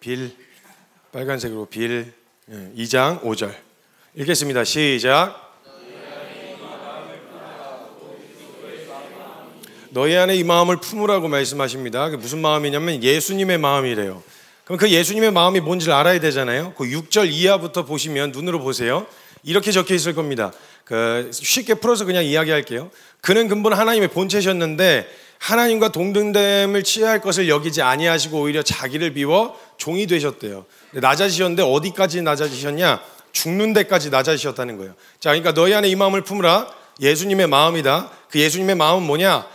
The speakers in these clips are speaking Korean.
빌, 빨간색으로 빌 2장 5절 읽겠습니다. 시작. 너희 안에 이 마음을 품으라고 말씀하십니다. 그게 무슨 마음이냐면 예수님의 마음이래요. 그럼 그 예수님의 마음이 뭔지를 알아야 되잖아요. 그 6절 이하부터 보시면 눈으로 보세요. 이렇게 적혀 있을 겁니다. 쉽게 풀어서 그냥 이야기할게요. 그는 근본 하나님의 본체셨는데 하나님과 동등됨을 취할 것을 여기지 아니하시고 오히려 자기를 비워 종이 되셨대요. 낮아지셨는데 어디까지 낮아지셨냐? 죽는 데까지 낮아지셨다는 거예요. 자, 그러니까 너희 안에 이 마음을 품으라. 예수님의 마음이다. 그 예수님의 마음은 뭐냐?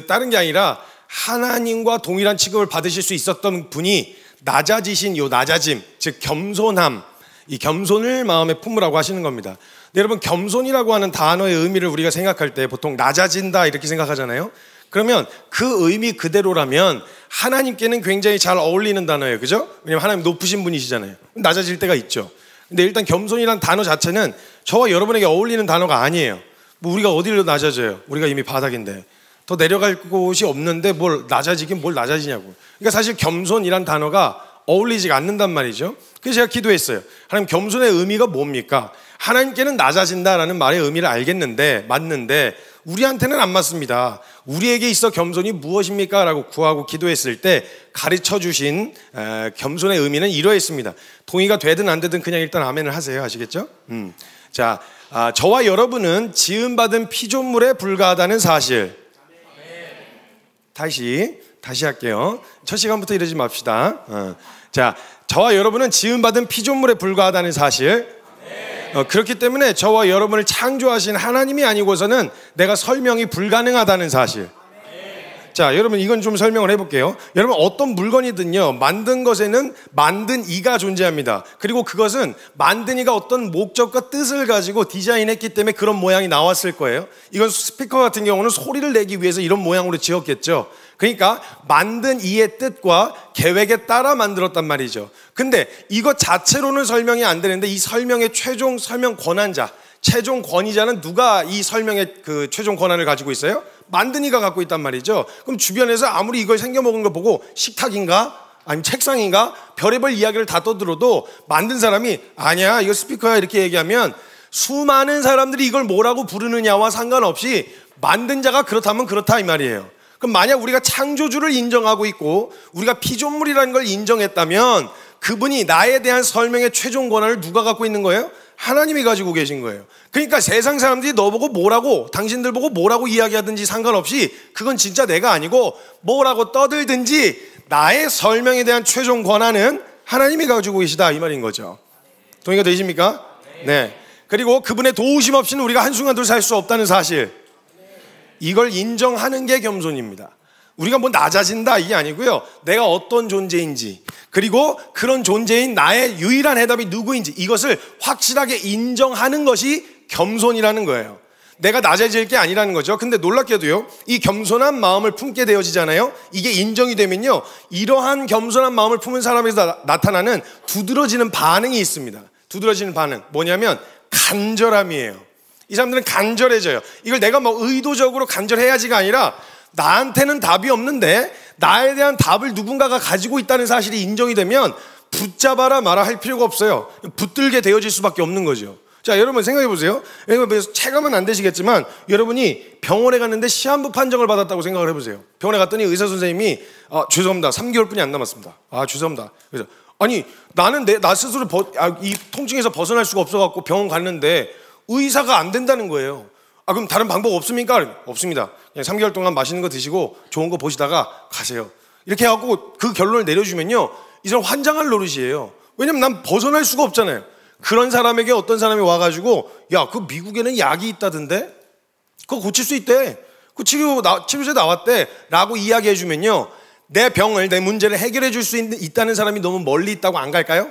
다른 게 아니라 하나님과 동일한 취급을 받으실 수 있었던 분이 낮아지신 요 낮아짐, 즉 겸손함, 이 겸손을 마음에 품으라고 하시는 겁니다. 근데 여러분, 겸손이라고 하는 단어의 의미를 우리가 생각할 때 보통 낮아진다 이렇게 생각하잖아요. 그러면 그 의미 그대로라면 하나님께는 굉장히 잘 어울리는 단어예요. 그죠? 왜냐면 하나님 높으신 분이시잖아요. 낮아질 때가 있죠. 근데 일단 겸손이란 단어 자체는 저와 여러분에게 어울리는 단어가 아니에요. 뭐 우리가 어디로 낮아져요? 우리가 이미 바닥인데 더 내려갈 곳이 없는데 뭘 낮아지긴 뭘 낮아지냐고. 그러니까 사실 겸손이란 단어가 어울리지가 않는단 말이죠. 그래서 제가 기도했어요. 하나님, 겸손의 의미가 뭡니까? 하나님께는 낮아진다라는 말의 의미를 알겠는데 맞는데 우리한테는 안 맞습니다. 우리에게 있어 겸손이 무엇입니까? 라고 구하고 기도했을 때 가르쳐 주신 겸손의 의미는 이러했습니다. 동의가 되든 안 되든 그냥 일단 아멘을 하세요. 아시겠죠? 자, 저와 여러분은 지음받은 피조물에 불과하다는 사실. 다시 할게요. 첫 시간부터 이러지 맙시다. 자, 저와 여러분은 지음받은 피조물에 불과하다는 사실. 그렇기 때문에 저와 여러분을 창조하신 하나님이 아니고서는 내가 설명이 불가능하다는 사실. 자, 여러분, 이건 좀 설명을 해볼게요. 여러분, 어떤 물건이든요, 만든 것에는 만든 이가 존재합니다. 그리고 그것은 만든 이가 어떤 목적과 뜻을 가지고 디자인했기 때문에 그런 모양이 나왔을 거예요. 이건 스피커 같은 경우는 소리를 내기 위해서 이런 모양으로 지었겠죠. 그러니까 만든 이의 뜻과 계획에 따라 만들었단 말이죠. 근데 이것 자체로는 설명이 안 되는데 이 설명의 최종 설명 권한자, 최종 권위자는 누가 이 설명의 그 최종 권한을 가지고 있어요? 만든 이가 갖고 있단 말이죠. 그럼 주변에서 아무리 이걸 생겨먹은 거 보고 식탁인가? 아니면 책상인가? 별의별 이야기를 다 떠들어도 만든 사람이 아니야, 이거 스피커야 이렇게 얘기하면 수많은 사람들이 이걸 뭐라고 부르느냐와 상관없이 만든 자가 그렇다면 그렇다 이 말이에요. 그럼 만약 우리가 창조주를 인정하고 있고 우리가 피조물이라는 걸 인정했다면 그분이 나에 대한 설명의 최종 권한을 누가 갖고 있는 거예요? 하나님이 가지고 계신 거예요. 그러니까 세상 사람들이 너 보고 뭐라고, 당신들 보고 뭐라고 이야기하든지 상관없이 그건 진짜 내가 아니고 뭐라고 떠들든지 나의 설명에 대한 최종 권한은 하나님이 가지고 계시다 이 말인 거죠. 동의가 되십니까? 네. 그리고 그분의 도우심 없이는 우리가 한순간도 살 수 없다는 사실, 이걸 인정하는 게 겸손입니다. 우리가 뭐 낮아진다 이게 아니고요, 내가 어떤 존재인지 그리고 그런 존재인 나의 유일한 해답이 누구인지 이것을 확실하게 인정하는 것이 겸손이라는 거예요. 내가 낮아질 게 아니라는 거죠. 근데 놀랍게도요, 이 겸손한 마음을 품게 되어지잖아요. 이게 인정이 되면요, 이러한 겸손한 마음을 품은 사람에서 나타나는 두드러지는 반응이 있습니다. 두드러지는 반응 뭐냐면 간절함이에요. 이 사람들은 간절해져요. 이걸 내가 뭐 의도적으로 간절해야지가 아니라 나한테는 답이 없는데 나에 대한 답을 누군가가 가지고 있다는 사실이 인정이 되면 붙잡아라 마라 할 필요가 없어요. 붙들게 되어질 수밖에 없는 거죠. 자, 여러분 생각해 보세요. 체감은 안 되시겠지만 여러분이 병원에 갔는데 시한부 판정을 받았다고 생각을 해보세요. 병원에 갔더니 의사 선생님이 죄송합니다, 3개월뿐이 안 남았습니다. 죄송합니다. 그래서 아니 나는 나 스스로 이 통증에서 벗어날 수가 없어갖고 병원 갔는데 의사가 안 된다는 거예요. 그럼 다른 방법 없습니까? 없습니다. 그냥 3개월 동안 맛있는 거 드시고 좋은 거 보시다가 가세요. 이렇게 해갖고 그 결론을 내려주면요, 이 사람 환장할 노릇이에요. 왜냐면 난 벗어날 수가 없잖아요. 그런 사람에게 어떤 사람이 와가지고 야, 그 미국에는 약이 있다던데? 그거 고칠 수 있대. 그 치료제 나왔대. 라고 이야기해주면요, 내 병을, 내 문제를 해결해 줄 수 있다는 사람이 너무 멀리 있다고 안 갈까요?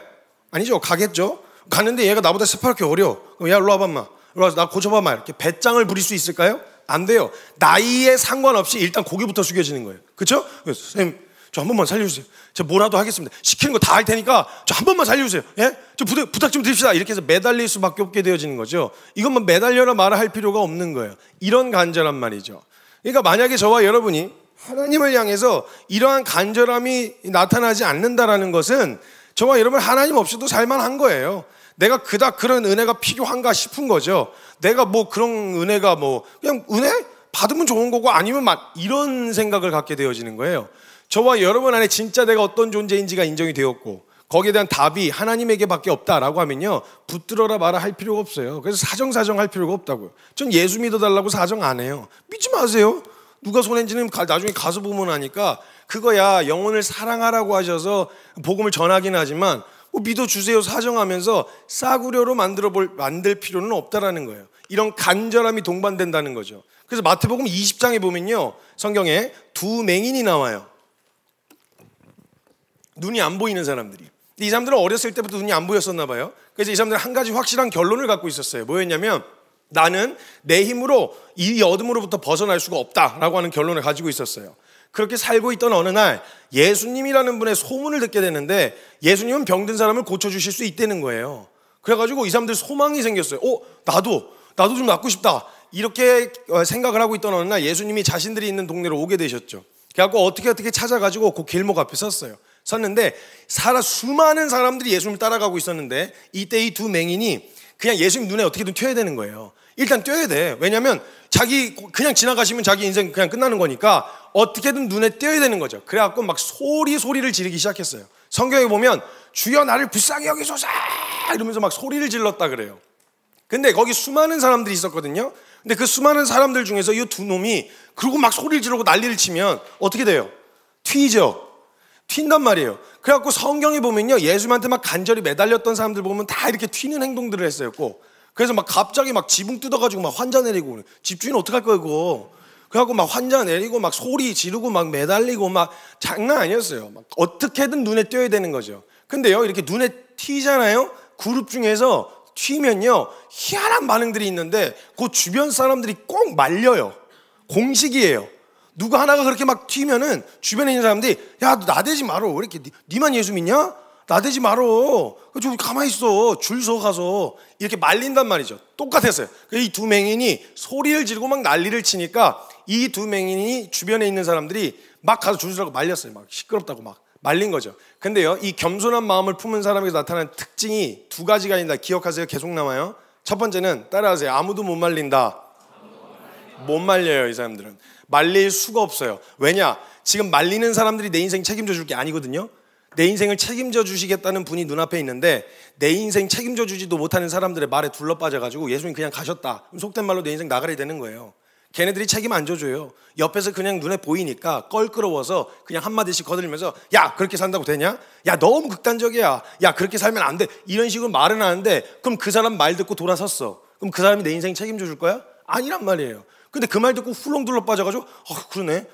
아니죠. 가겠죠. 갔는데 얘가 나보다 새파랗게 어려. 그럼 야, 일로 와봐 인마. 일로 와서 나 고쳐봐 마. 이렇게 배짱을 부릴 수 있을까요? 안 돼요. 나이에 상관없이 일단 고개부터 숙여지는 거예요. 그렇죠? 선생님, 저 한 번만 살려주세요. 제가 뭐라도 하겠습니다. 시키는 거 다 할 테니까 저 한 번만 살려주세요. 예? 저 부탁 좀 드립시다. 이렇게 해서 매달릴 수밖에 없게 되어지는 거죠. 이건 뭐 매달려라 말아 할 필요가 없는 거예요. 이런 간절한 말이죠. 그러니까 만약에 저와 여러분이 하나님을 향해서 이러한 간절함이 나타나지 않는다라는 것은 저와 여러분 하나님 없이도 살만한 거예요. 내가 그닥 그런 은혜가 필요한가 싶은 거죠. 내가 뭐 그런 은혜가 뭐 그냥 은혜 받으면 좋은 거고 아니면 막 이런 생각을 갖게 되어지는 거예요. 저와 여러분 안에 진짜 내가 어떤 존재인지가 인정이 되었고 거기에 대한 답이 하나님에게밖에 없다라고 하면요, 붙들어라 마라 할 필요가 없어요. 그래서 사정 할 필요가 없다고요. 전 예수 믿어달라고 사정 안 해요. 믿지 마세요. 누가 손해지는 나중에 가서 보면 하니까 그거야 영혼을 사랑하라고 하셔서 복음을 전하긴 하지만 뭐 믿어주세요 사정하면서 싸구려로 만들 필요는 없다라는 거예요. 이런 간절함이 동반된다는 거죠. 그래서 마태복음 20장에 보면요, 성경에 두 맹인이 나와요. 눈이 안 보이는 사람들이. 이 사람들은 어렸을 때부터 눈이 안 보였었나 봐요. 그래서 이 사람들은 한 가지 확실한 결론을 갖고 있었어요. 뭐였냐면 나는 내 힘으로 이 어둠으로부터 벗어날 수가 없다라고 하는 결론을 가지고 있었어요. 그렇게 살고 있던 어느 날 예수님이라는 분의 소문을 듣게 되는데 예수님은 병든 사람을 고쳐주실 수 있다는 거예요. 그래가지고 이 사람들 소망이 생겼어요. 나도 좀 낫고 싶다. 이렇게 생각을 하고 있던 어느 날 예수님이 자신들이 있는 동네로 오게 되셨죠. 그래갖고 어떻게 찾아가지고 그 길목 앞에 섰는데 수많은 사람들이 예수님을 따라가고 있었는데 이때 이 두 맹인이 그냥 예수님 눈에 어떻게든 튀어야 되는 거예요. 일단 튀어야 돼. 왜냐하면 자기 그냥 지나가시면 자기 인생 그냥 끝나는 거니까 어떻게든 눈에 띄어야 되는 거죠. 그래갖고 막 소리를 지르기 시작했어요. 성경에 보면 주여 나를 불쌍히 여기소서 이러면서 막 소리를 질렀다 그래요. 근데 거기 수많은 사람들이 있었거든요. 근데 그 수많은 사람들 중에서 이 두 놈이 그러고 막 소리를 지르고 난리를 치면 어떻게 돼요? 튀죠. 튄단 말이에요. 그래갖고 성경에 보면요, 예수님한테 막 간절히 매달렸던 사람들 보면 다 이렇게 튀는 행동들을 했어요. 꼭. 그래서 막 갑자기 막 지붕 뜯어가지고 막 환자 내리고, 집주인 어떡할 거야 그거. 그래갖고 막 환자 내리고 막 소리 지르고 막 매달리고 막 장난 아니었어요. 막 어떻게든 눈에 띄어야 되는 거죠. 근데요, 이렇게 눈에 튀잖아요. 그룹 중에서 튀면요, 희한한 반응들이 있는데 그 주변 사람들이 꼭 말려요. 공식이에요. 누가 하나가 그렇게 막 튀면은 주변에 있는 사람들이 야, 너 나대지 말어. 왜 이렇게 니만 예수 믿냐? 나대지 말어. 좀 가만히 있어. 줄 서 가서 이렇게 말린단 말이죠. 똑같았어요. 이 두 맹인이 소리를 지르고 막 난리를 치니까 이 두 맹인이 주변에 있는 사람들이 막 가서 줄 서라고 말렸어요. 막 시끄럽다고 막 말린 거죠. 근데요, 이 겸손한 마음을 품은 사람에게 나타나는 특징이 두 가지가 있다. 기억하세요. 계속 남아요. 첫 번째는 따라하세요. 아무도 못 말린다. 못 말려요. 이 사람들은 말릴 수가 없어요. 왜냐? 지금 말리는 사람들이 내 인생 책임져 줄 게 아니거든요. 내 인생을 책임져 주시겠다는 분이 눈앞에 있는데 내 인생 책임져 주지도 못하는 사람들의 말에 둘러빠져가지고 예수님 그냥 가셨다. 속된 말로 내 인생 나가리 되는 거예요. 걔네들이 책임 안 져줘요. 옆에서 그냥 눈에 보이니까 껄끄러워서 그냥 한마디씩 거들면서 야, 그렇게 산다고 되냐? 야, 너무 극단적이야. 야, 그렇게 살면 안 돼. 이런 식으로 말은 하는데 그럼 그 사람 말 듣고 돌아섰어. 그럼 그 사람이 내 인생 책임져 줄 거야? 아니란 말이에요. 근데 그 말 듣고 훌렁 둘러 빠져가지고 그러네.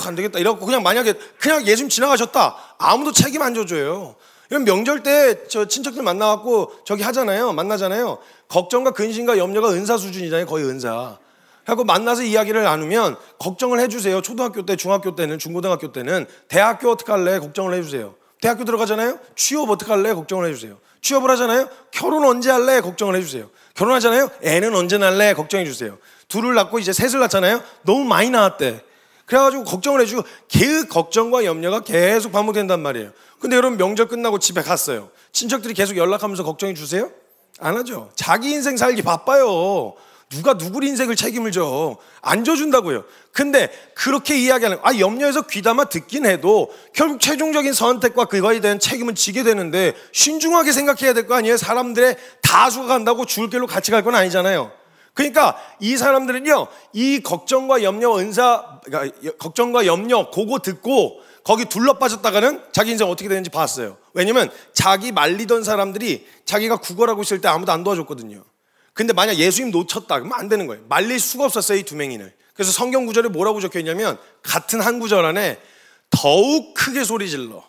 안 되겠다. 이러고 그냥 만약에 그냥 예수님 지나가셨다. 아무도 책임 안 져줘요. 이런 명절 때 저 친척들 만나갖고 저기 하잖아요. 만나잖아요. 걱정과 근심과 염려가 은사 수준이잖아요. 거의 은사. 하고 만나서 이야기를 나누면 걱정을 해주세요. 초등학교 때, 중학교 때는, 중고등학교 때는 대학교 어떻게 할래? 걱정을 해주세요. 대학교 들어가잖아요. 취업 어떻게 할래? 걱정을 해주세요. 취업을 하잖아요. 결혼 언제 할래? 걱정을 해주세요. 결혼하잖아요. 애는 언제 낳을래? 걱정해 주세요. 둘을 낳고 이제 셋을 낳잖아요. 너무 많이 낳았대. 그래가지고 걱정을 해주고 그 걱정과 염려가 계속 반복된단 말이에요. 근데 여러분 명절 끝나고 집에 갔어요. 친척들이 계속 연락하면서 걱정해 주세요? 안 하죠. 자기 인생 살기 바빠요. 누가 누구 인생을 책임을 져? 안 져준다고요. 근데 그렇게 이야기하는 염려해서 귀담아 듣긴 해도 결국 최종적인 선택과 그거에 대한 책임은 지게 되는데 신중하게 생각해야 될 거 아니에요. 사람들의 다수가 간다고 줄 길로 같이 갈 건 아니잖아요. 그러니까 이 사람들은요, 이 걱정과 염려 걱정과 염려 그거 듣고 거기 둘러빠졌다가는 자기 인생 어떻게 되는지 봤어요. 왜냐면 자기 말리던 사람들이 자기가 구걸하고 있을 때 아무도 안 도와줬거든요. 근데 만약 예수님 놓쳤다 그러면 안 되는 거예요. 말릴 수가 없었어요, 이 두 맹인을. 그래서 성경 구절에 뭐라고 적혀있냐면 같은 한 구절 안에 더욱 크게 소리 질러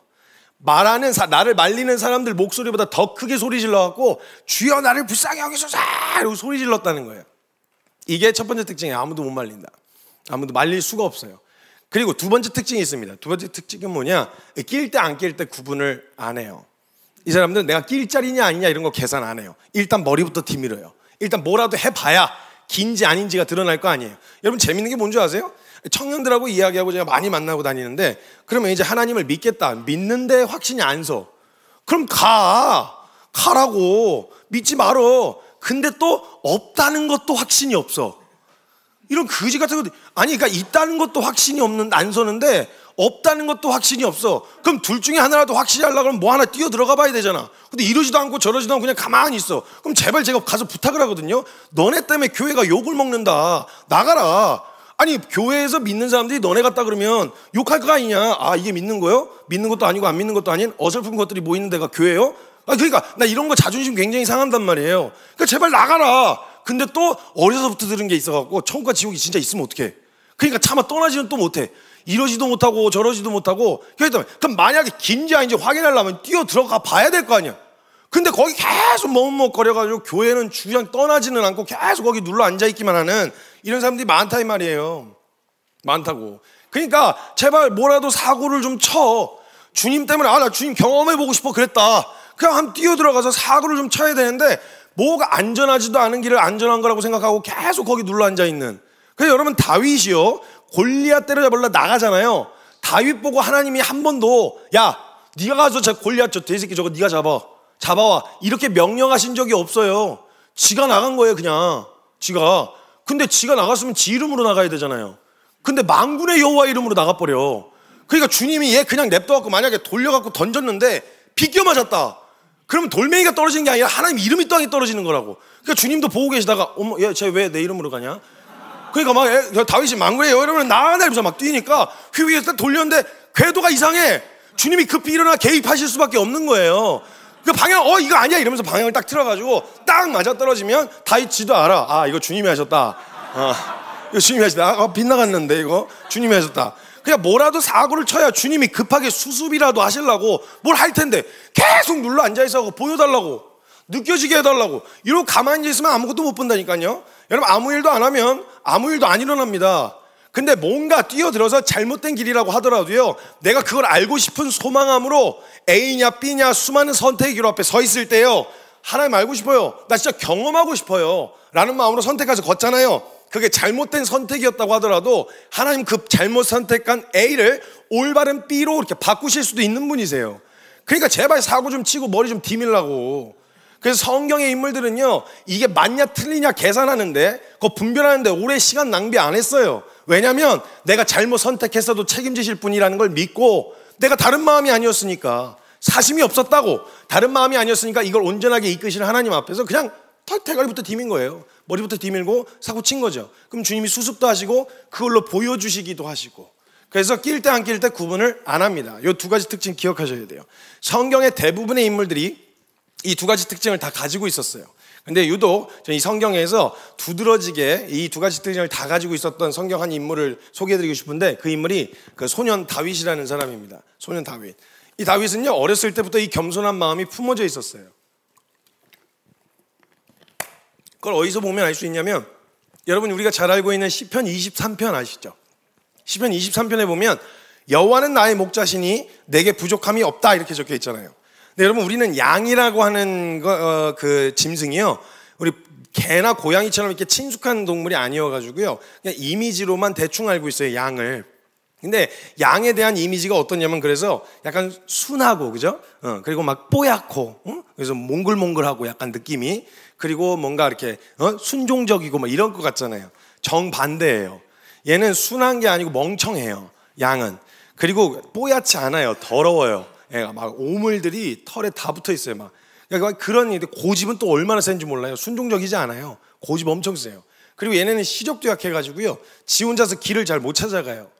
말하는 나를 말리는 사람들 목소리보다 더 크게 소리 질러갖고 주여 나를 불쌍히 여기소서 이러고 소리 질렀다는 거예요. 이게 첫 번째 특징이에요. 아무도 못 말린다. 아무도 말릴 수가 없어요. 그리고 두 번째 특징이 있습니다. 두 번째 특징은 뭐냐? 낄 때 안 낄 때 구분을 안 해요. 이 사람들은 내가 낄 자리냐 아니냐 이런 거 계산 안 해요. 일단 머리부터 뒤밀어요. 일단 뭐라도 해봐야 긴지 아닌지가 드러날 거 아니에요. 여러분 재밌는 게 뭔지 아세요? 청년들하고 이야기하고 제가 많이 만나고 다니는데 그러면 이제 하나님을 믿겠다. 믿는데 확신이 안 서. 그럼 가라고. 믿지 말어. 근데 또 없다는 것도 확신이 없어. 이런 거지 같은 거. 아니 그러니까 있다는 것도 확신이 안 서는데 없다는 것도 확신이 없어. 그럼 둘 중에 하나라도 확실히 하려고 하면 뭐 하나 뛰어 들어가 봐야 되잖아. 근데 이러지도 않고 저러지도 않고 그냥 가만히 있어. 그럼 제발 제가 가서 부탁을 하거든요. 너네 때문에 교회가 욕을 먹는다. 나가라. 아니 교회에서 믿는 사람들이 너네 같다 그러면 욕할 거 아니냐. 아 이게 믿는 거요? 믿는 것도 아니고 안 믿는 것도 아닌 어설픈 것들이 모이는 데가 교회요? 아 그러니까 나 이런 거 자존심 굉장히 상한단 말이에요. 그러니까 제발 나가라. 근데 또 어려서부터 들은 게 있어갖고 천국과 지옥이 진짜 있으면 어떡해. 그러니까 차마 떠나지는 또 못해. 이러지도 못하고 저러지도 못하고. 그럼 만약에 긴지 아닌지 확인하려면 뛰어 들어가 봐야 될 거 아니야. 근데 거기 계속 머뭇거려가지고 교회는 주장 떠나지는 않고 계속 거기 눌러 앉아있기만 하는 이런 사람들이 많다 이 말이에요. 많다고. 그러니까 제발 뭐라도 사고를 좀 쳐. 주님 때문에 나 주님 경험해보고 싶어 그랬다. 그냥 한번 뛰어들어가서 사고를 좀 쳐야 되는데 뭐가 안전하지도 않은 길을 안전한 거라고 생각하고 계속 거기 눌러 앉아있는. 그래서 여러분 다윗이요 골리앗 때려잡으려 나가잖아요. 다윗 보고 하나님이 한 번도 야 네가 가서 저 골리앗 저 돼지새끼 저거 네가 잡아와 이렇게 명령하신 적이 없어요. 지가 나간 거예요 그냥. 지가. 근데 지가 나갔으면 지 이름으로 나가야 되잖아요. 근데 만군의 여호와 이름으로 나가버려. 그러니까 주님이 얘 그냥 냅둬갖고 만약에 돌려갖고 던졌는데 비껴 맞았다. 그러면 돌멩이가 떨어지는 게 아니라 하나님 이름이 땅에 떨어지는 거라고. 그러니까 주님도 보고 계시다가 어머 얘 왜 내 이름으로 가냐. 그러니까 막 다윗이 만군의 여호와 이름으로 나가나 이러면서 막 뛰니까 휘위에서 돌렸는데 궤도가 이상해. 주님이 급히 일어나 개입하실 수밖에 없는 거예요. 그 방향 이거 아니야 이러면서 방향을 딱 틀어가지고 딱 맞아 떨어지면 다윗 지도 알아. 이거 주님이 하셨다. 이거 주님이 하셨다. 빗나갔는데 이거 주님이 하셨다. 그냥 뭐라도 사고를 쳐야 주님이 급하게 수습이라도 하시려고 뭘 할 텐데 계속 눌러 앉아있어 보여달라고 느껴지게 해달라고 이러고 가만히 있으면 아무것도 못 본다니까요. 여러분 아무 일도 안 하면 아무 일도 안 일어납니다. 근데 뭔가 뛰어들어서 잘못된 길이라고 하더라도요 내가 그걸 알고 싶은 소망함으로 A냐 B냐 수많은 선택의 길 앞에 서 있을 때요 하나님 알고 싶어요. 나 진짜 경험하고 싶어요 라는 마음으로 선택해서 걷잖아요. 그게 잘못된 선택이었다고 하더라도 하나님 그 잘못 선택한 A를 올바른 B로 이렇게 바꾸실 수도 있는 분이세요. 그러니까 제발 사고 좀 치고 머리 좀 디밀라고. 그래서 성경의 인물들은요 이게 맞냐 틀리냐 계산하는데 그거 분별하는데 오래 시간 낭비 안 했어요. 왜냐하면 내가 잘못 선택했어도 책임지실 분이라는 걸 믿고 내가 다른 마음이 아니었으니까 사심이 없었다고 다른 마음이 아니었으니까 이걸 온전하게 이끄시는 하나님 앞에서 그냥 대가리부터 디민 거예요. 머리부터 디밀고 사고 친 거죠. 그럼 주님이 수습도 하시고 그걸로 보여주시기도 하시고 그래서 낄 때 안 낄 때 구분을 안 합니다. 이 두 가지 특징 기억하셔야 돼요. 성경의 대부분의 인물들이 이 두 가지 특징을 다 가지고 있었어요. 근데 유독 이 성경에서 두드러지게 이 두 가지 특징을 다 가지고 있었던 성경 한 인물을 소개해드리고 싶은데 그 인물이 그 소년 다윗이라는 사람입니다. 소년 다윗. 이 다윗은요 어렸을 때부터 이 겸손한 마음이 품어져 있었어요. 그걸 어디서 보면 알 수 있냐면 여러분 우리가 잘 알고 있는 시편 23편 아시죠? 시편 23편에 보면 여호와는 나의 목자시니 내게 부족함이 없다 이렇게 적혀 있잖아요. 근데 여러분 우리는 양이라고 하는 그 짐승이요 우리 개나 고양이처럼 이렇게 친숙한 동물이 아니어가지고요 그냥 이미지로만 대충 알고 있어요 양을. 근데 양에 대한 이미지가 어떠냐면 그래서 약간 순하고 그죠? 그리고 막 뽀얗고 그래서 몽글몽글하고 약간 느낌이 그리고 뭔가 이렇게 순종적이고 막 이런 것 같잖아요. 정반대예요. 얘는 순한 게 아니고 멍청해요. 양은. 그리고 뽀얗지 않아요. 더러워요. 얘가 막 오물들이 털에 다 붙어 있어요. 막 그러니까 그런 일인데 고집은 또 얼마나 센지 몰라요. 순종적이지 않아요. 고집 엄청 세요. 그리고 얘네는 시력도 약해가지고요 지 혼자서 길을 잘 못 찾아가요.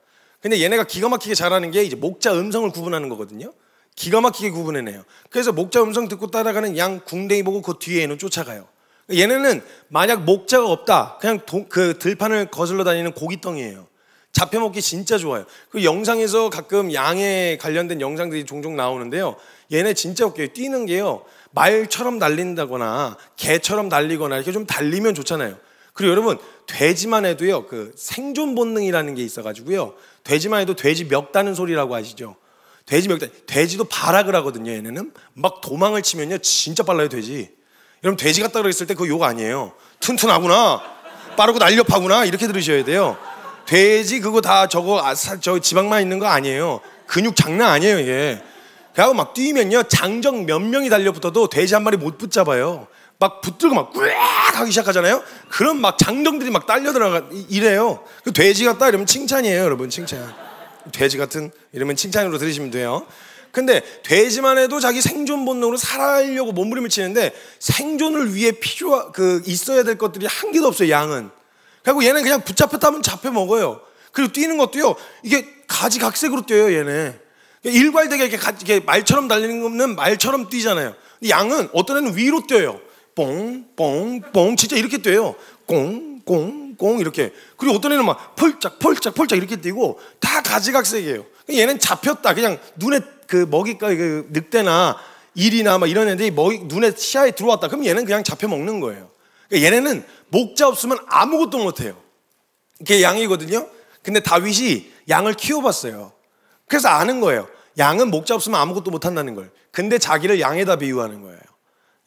근데 얘네가 기가 막히게 잘하는 게 이제 목자 음성을 구분하는 거거든요. 기가 막히게 구분해내요. 그래서 목자 음성 듣고 따라가는 양 궁뎅이 보고 그 뒤에는 쫓아가요. 얘네는 만약 목자가 없다 그냥 그 들판을 거슬러 다니는 고깃덩이에요. 잡혀먹기 진짜 좋아요. 그 영상에서 가끔 양에 관련된 영상들이 종종 나오는데요 얘네 진짜 웃겨요. 뛰는 게요 말처럼 달린다거나 개처럼 달리거나 이렇게 좀 달리면 좋잖아요. 그리고 여러분 돼지만 해도요 그 생존 본능이라는 게 있어가지고요 돼지만 해도 돼지 멱다는 소리라고 아시죠? 돼지 멱다. 돼지도 발악을 하거든요. 얘네는 막 도망을 치면요 진짜 빨라요 돼지. 여러분 돼지 같다 그랬을 때 그거 욕 아니에요. 튼튼하구나. 빠르고 날렵하구나 이렇게 들으셔야 돼요. 돼지 그거 다 저 지방만 있는 거 아니에요. 근육 장난 아니에요 이게. 그래갖고 막 뛰면요 장정 몇 명이 달려붙어도 돼지 한 마리 못 붙잡아요. 막 붙들고 막 꾸악 하기 시작하잖아요. 그럼 막 장정들이 막 딸려 들어가 이래요. 그 돼지 같다 이러면 칭찬이에요 여러분. 칭찬. 돼지 같은 이러면 칭찬으로 들으시면 돼요. 근데 돼지만 해도 자기 생존 본능으로 살아가려고 몸부림을 치는데 생존을 위해 있어야 될 것들이 한 개도 없어요 양은. 그리고 얘는 그냥 붙잡혔다면 잡혀 먹어요. 그리고 뛰는 것도요 이게 가지각색으로 뛰어요 얘네. 일괄되게 이렇게 말처럼 달리는 거는 말처럼 뛰잖아요. 근데 양은 어떤 애는 위로 뛰어요. 뽕뽕뽕 진짜 이렇게 뛰어요. 꽁꽁꽁 이렇게. 그리고 어떤 애는 막 펄짝 이렇게 뛰고 다 가지각색이에요. 얘는 잡혔다 그냥 눈에 그 먹이가 그 늑대나 일이나 막 이런 애들이 눈에 시야에 들어왔다 그럼 얘는 그냥 잡혀 먹는 거예요. 그러니까 얘네는 목자 없으면 아무것도 못해요. 이게 양이거든요. 근데 다윗이 양을 키워봤어요. 그래서 아는 거예요. 양은 목자 없으면 아무것도 못한다는 걸. 근데 자기를 양에다 비유하는 거예요.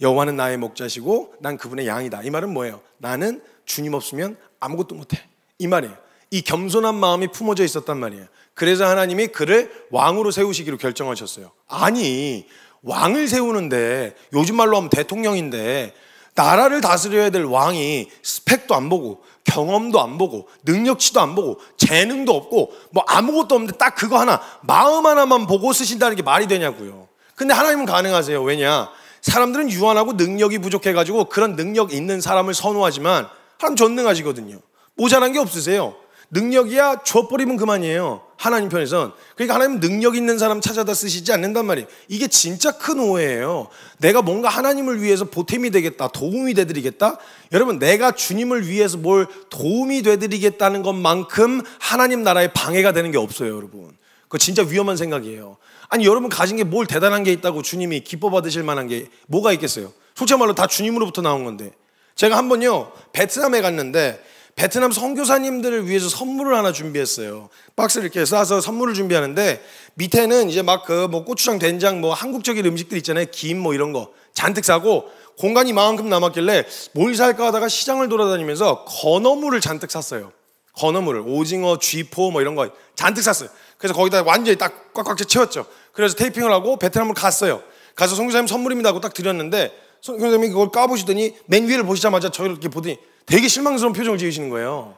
여호와는 나의 목자시고 난 그분의 양이다. 이 말은 뭐예요? 나는 주님 없으면 아무것도 못해. 이 말이에요. 이 겸손한 마음이 품어져 있었단 말이에요. 그래서 하나님이 그를 왕으로 세우시기로 결정하셨어요. 아니 왕을 세우는데 요즘 말로 하면 대통령인데 나라를 다스려야 될 왕이 스펙도 안 보고 경험도 안 보고 능력치도 안 보고 재능도 없고 뭐 아무것도 없는데 딱 그거 하나 마음 하나만 보고 쓰신다는 게 말이 되냐고요. 근데 하나님은 가능하세요. 왜냐? 사람들은 유한하고 능력이 부족해가지고 그런 능력 있는 사람을 선호하지만 하나님 전능하시거든요. 모자란 게 없으세요. 능력이야 줘버리면 그만이에요. 하나님 편에선. 그러니까 하나님은 능력 있는 사람 찾아다 쓰시지 않는단 말이에요. 이게 진짜 큰 오해예요. 내가 뭔가 하나님을 위해서 보탬이 되겠다, 도움이 되드리겠다. 여러분 내가 주님을 위해서 뭘 도움이 되드리겠다는 것만큼 하나님 나라에 방해가 되는 게 없어요 여러분. 그거 진짜 위험한 생각이에요. 아니 여러분 가진 게 뭘 대단한 게 있다고 주님이 기뻐 받으실 만한 게 뭐가 있겠어요. 솔직히 말로 다 주님으로부터 나온 건데. 제가 한 번요 베트남에 갔는데 베트남 선교사님들을 위해서 선물을 하나 준비했어요. 박스를 이렇게 싸서 선물을 준비하는데 밑에는 이제 막 그 뭐 고추장, 된장, 뭐 한국적인 음식들 있잖아요. 김 뭐 이런 거 잔뜩 싸고 공간이 이만큼 남았길래 뭘 살까 하다가 시장을 돌아다니면서 건어물을 잔뜩 샀어요. 건어물을 오징어, 쥐포 뭐 이런 거 잔뜩 샀어요. 그래서 거기다 완전히 딱 꽉꽉 채웠죠. 그래서 테이핑을 하고 베트남을 갔어요. 가서 선교사님 선물입니다 하고 딱 드렸는데 선교사님이 그걸 까보시더니 맨 위를 보시자마자 저를 이렇게 보더니 되게 실망스러운 표정을 지으시는 거예요.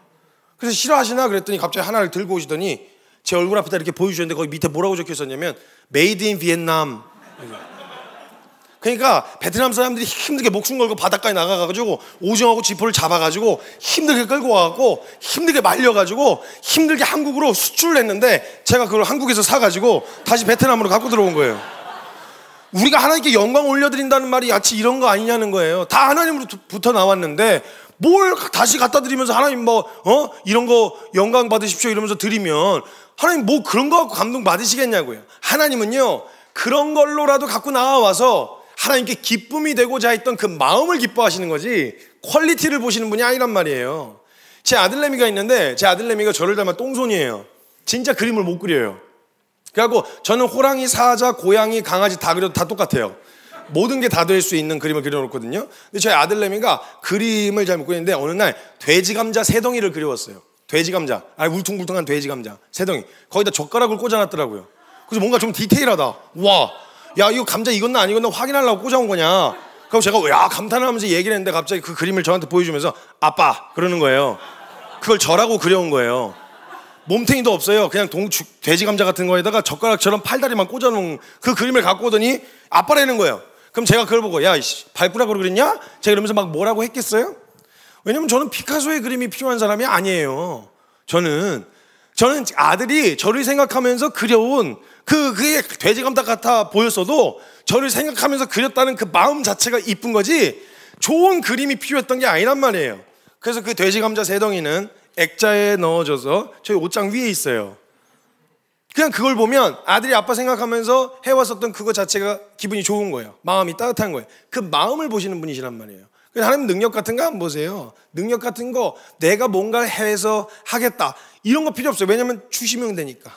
그래서 싫어하시나 그랬더니 갑자기 하나를 들고 오시더니 제 얼굴 앞에다 이렇게 보여주셨는데 거기 밑에 뭐라고 적혀 있었냐면 Made in Vietnam. 그러니까 베트남 사람들이 힘들게 목숨 걸고 바닷가에 나가가지고 오징어하고 쥐포를 잡아가지고 힘들게 끌고 와갖고 힘들게 말려가지고 힘들게 한국으로 수출을 했는데 제가 그걸 한국에서 사가지고 다시 베트남으로 갖고 들어온 거예요. 우리가 하나님께 영광 올려드린다는 말이 야채 이런 거 아니냐는 거예요. 다 하나님으로부터 나왔는데 뭘 다시 갖다 드리면서 하나님 이런 거 영광 받으십시오 이러면서 드리면 하나님 뭐 그런 거 갖고 감동 받으시겠냐고요. 하나님은요 그런 걸로라도 갖고 나와서 하나님께 기쁨이 되고자 했던 그 마음을 기뻐하시는 거지 퀄리티를 보시는 분이 아니란 말이에요. 제 아들내미가 있는데 제 아들내미가 저를 닮아 똥손이에요. 진짜 그림을 못 그려요. 그래갖고 저는 호랑이, 사자, 고양이, 강아지 다 그려도 다 똑같아요. 모든 게 다 될 수 있는 그림을 그려놓거든요. 근데 저희 아들내미가 그림을 잘 못 그리는데 어느 날 돼지 감자 세 덩이를 그려왔어요. 돼지 감자, 울퉁불퉁한 돼지 감자 세 덩이. 거기다 젓가락을 꽂아놨더라고요. 그래서 뭔가 좀 디테일하다. 와, 야 이거 감자 익었나 안 익었나 확인하려고 꽂아온 거냐. 그래서 제가 야 감탄을 하면서 얘기를 했는데 갑자기 그 그림을 저한테 보여주면서 아빠 그러는 거예요. 그걸 저라고 그려온 거예요. 몸탱이도 없어요. 그냥 돼지 감자 같은 거에다가 젓가락처럼 팔다리만 꽂아놓은 그 그림을 갖고 오더니 아빠라는 거예요. 그럼 제가 그걸 보고 야 발꾸락으로 그렸냐? 제가 이러면서 막 뭐라고 했겠어요? 왜냐면 저는 피카소의 그림이 필요한 사람이 아니에요. 저는 아들이 저를 생각하면서 그려온 그게 돼지 감자 같아 보였어도 저를 생각하면서 그렸다는 그 마음 자체가 이쁜 거지 좋은 그림이 필요했던 게 아니란 말이에요. 그래서 그 돼지 감자 세 덩이는 액자에 넣어줘서 저희 옷장 위에 있어요. 그냥 그걸 보면 아들이 아빠 생각하면서 해왔었던 그거 자체가 기분이 좋은 거예요. 마음이 따뜻한 거예요. 그 마음을 보시는 분이시란 말이에요. 그래서 하나님 능력 같은 거 안 보세요. 능력 같은 거 내가 뭔가 해서 하겠다 이런 거 필요 없어요. 왜냐면 주시면 되니까.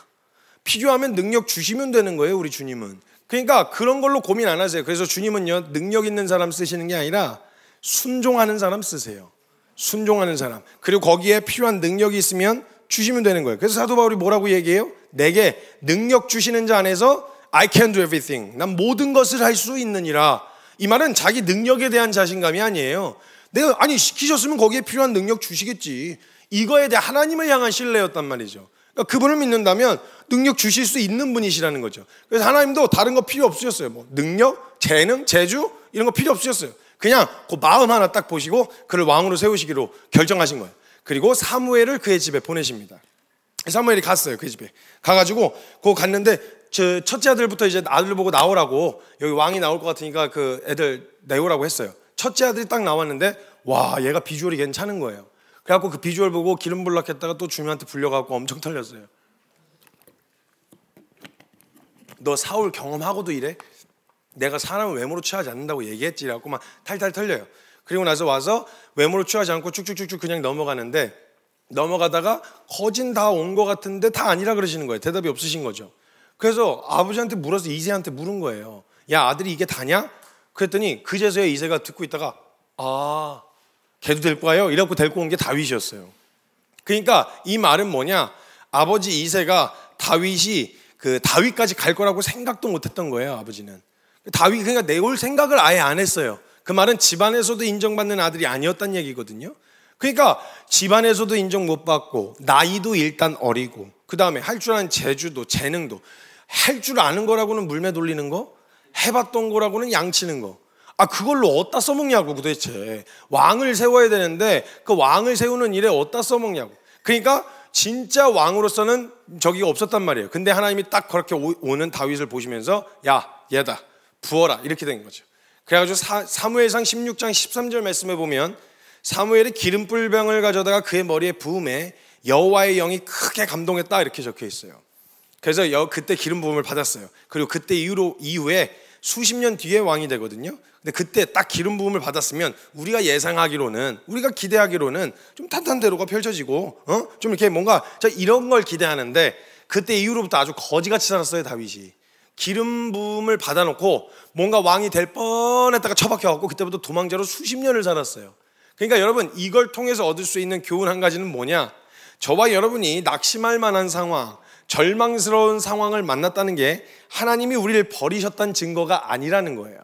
필요하면 능력 주시면 되는 거예요. 우리 주님은. 그러니까 그런 걸로 고민 안 하세요. 그래서 주님은요 능력 있는 사람 쓰시는 게 아니라 순종하는 사람 쓰세요. 순종하는 사람, 그리고 거기에 필요한 능력이 있으면 주시면 되는 거예요. 그래서 사도 바울이 뭐라고 얘기해요? 내게 능력 주시는 자 안에서 I can do everything. 난 모든 것을 할 수 있느니라. 이 말은 자기 능력에 대한 자신감이 아니에요. 내가 시키셨으면 거기에 필요한 능력 주시겠지. 이거에 대해 하나님을 향한 신뢰였단 말이죠. 그러니까 그분을 믿는다면 능력 주실 수 있는 분이시라는 거죠. 그래서 하나님도 다른 거 필요 없으셨어요. 뭐 능력, 재능, 재주 이런 거 필요 없으셨어요. 그냥 그 마음 하나 딱 보시고 그를 왕으로 세우시기로 결정하신 거예요. 그리고 사무엘을 그의 집에 보내십니다. 사무엘이 갔어요. 그의 집에 가가지고 그거 갔는데 저 첫째 아들부터 이제 아들 보고 나오라고, 여기 왕이 나올 것 같으니까 그 애들 내오라고 했어요. 첫째 아들이 딱 나왔는데 와, 얘가 비주얼이 괜찮은 거예요. 그래갖고 그 비주얼 보고 기름 불락했다가 또 주님한테 불려갖고 엄청 털렸어요. 너 사울 경험하고도 이래? 내가 사람을 외모로 취하지 않는다고 얘기했지. 라고 막 탈탈 털려요. 그리고 나서 와서 외모로 취하지 않고 쭉쭉쭉쭉 그냥 넘어가는데, 넘어가다가 거진 다 온 것 같은데 다 아니라 그러시는 거예요. 대답이 없으신 거죠. 그래서 아버지한테 물어서 이새한테 물은 거예요. 야, 아들이 이게 다냐? 그랬더니 그제서야 이새가 듣고 있다가 아, 걔도 데리고 와요? 이래갖고 데리고 온 게 다윗이었어요. 그러니까 이 말은 뭐냐, 아버지 이새가 다윗이 그 다윗까지 갈 거라고 생각도 못했던 거예요. 아버지는 다윗 그러니까 내올 생각을 아예 안 했어요. 그 말은 집안에서도 인정받는 아들이 아니었단 얘기거든요. 그러니까 집안에서도 인정 못 받고 나이도 일단 어리고, 그 다음에 할 줄 아는 재주도 재능도, 할 줄 아는 거라고는 물매 돌리는 거, 해봤던 거라고는 양치는 거, 그걸로 어디다 써먹냐고. 도대체 왕을 세워야 되는데 그 왕을 세우는 일에 어디다 써먹냐고. 그러니까 진짜 왕으로서는 저기가 없었단 말이에요. 근데 하나님이 딱 그렇게 오는 다윗을 보시면서 야, 얘다 부어라, 이렇게 된 거죠. 그래가지고 사무엘상 16장 13절 말씀에 보면 사무엘이 기름불병을 가져다가 그의 머리에 부음에 여호와의 영이 크게 감동했다, 이렇게 적혀 있어요. 그래서 그때 기름 부음을 받았어요. 그리고 그때 이후에 수십 년 뒤에 왕이 되거든요. 근데 그때 딱 기름 부음을 받았으면 우리가 예상하기로는, 우리가 기대하기로는 좀 탄탄대로가 펼쳐지고 좀 이렇게 뭔가 이런 걸 기대하는데, 그때 이후로부터 아주 거지같이 살았어요. 다윗이 기름 부음을 받아놓고 뭔가 왕이 될 뻔했다가 처박혀갖고 그때부터 도망자로 수십 년을 살았어요. 그러니까 여러분, 이걸 통해서 얻을 수 있는 교훈 한 가지는 뭐냐, 저와 여러분이 낙심할 만한 상황, 절망스러운 상황을 만났다는 게 하나님이 우리를 버리셨다는 증거가 아니라는 거예요.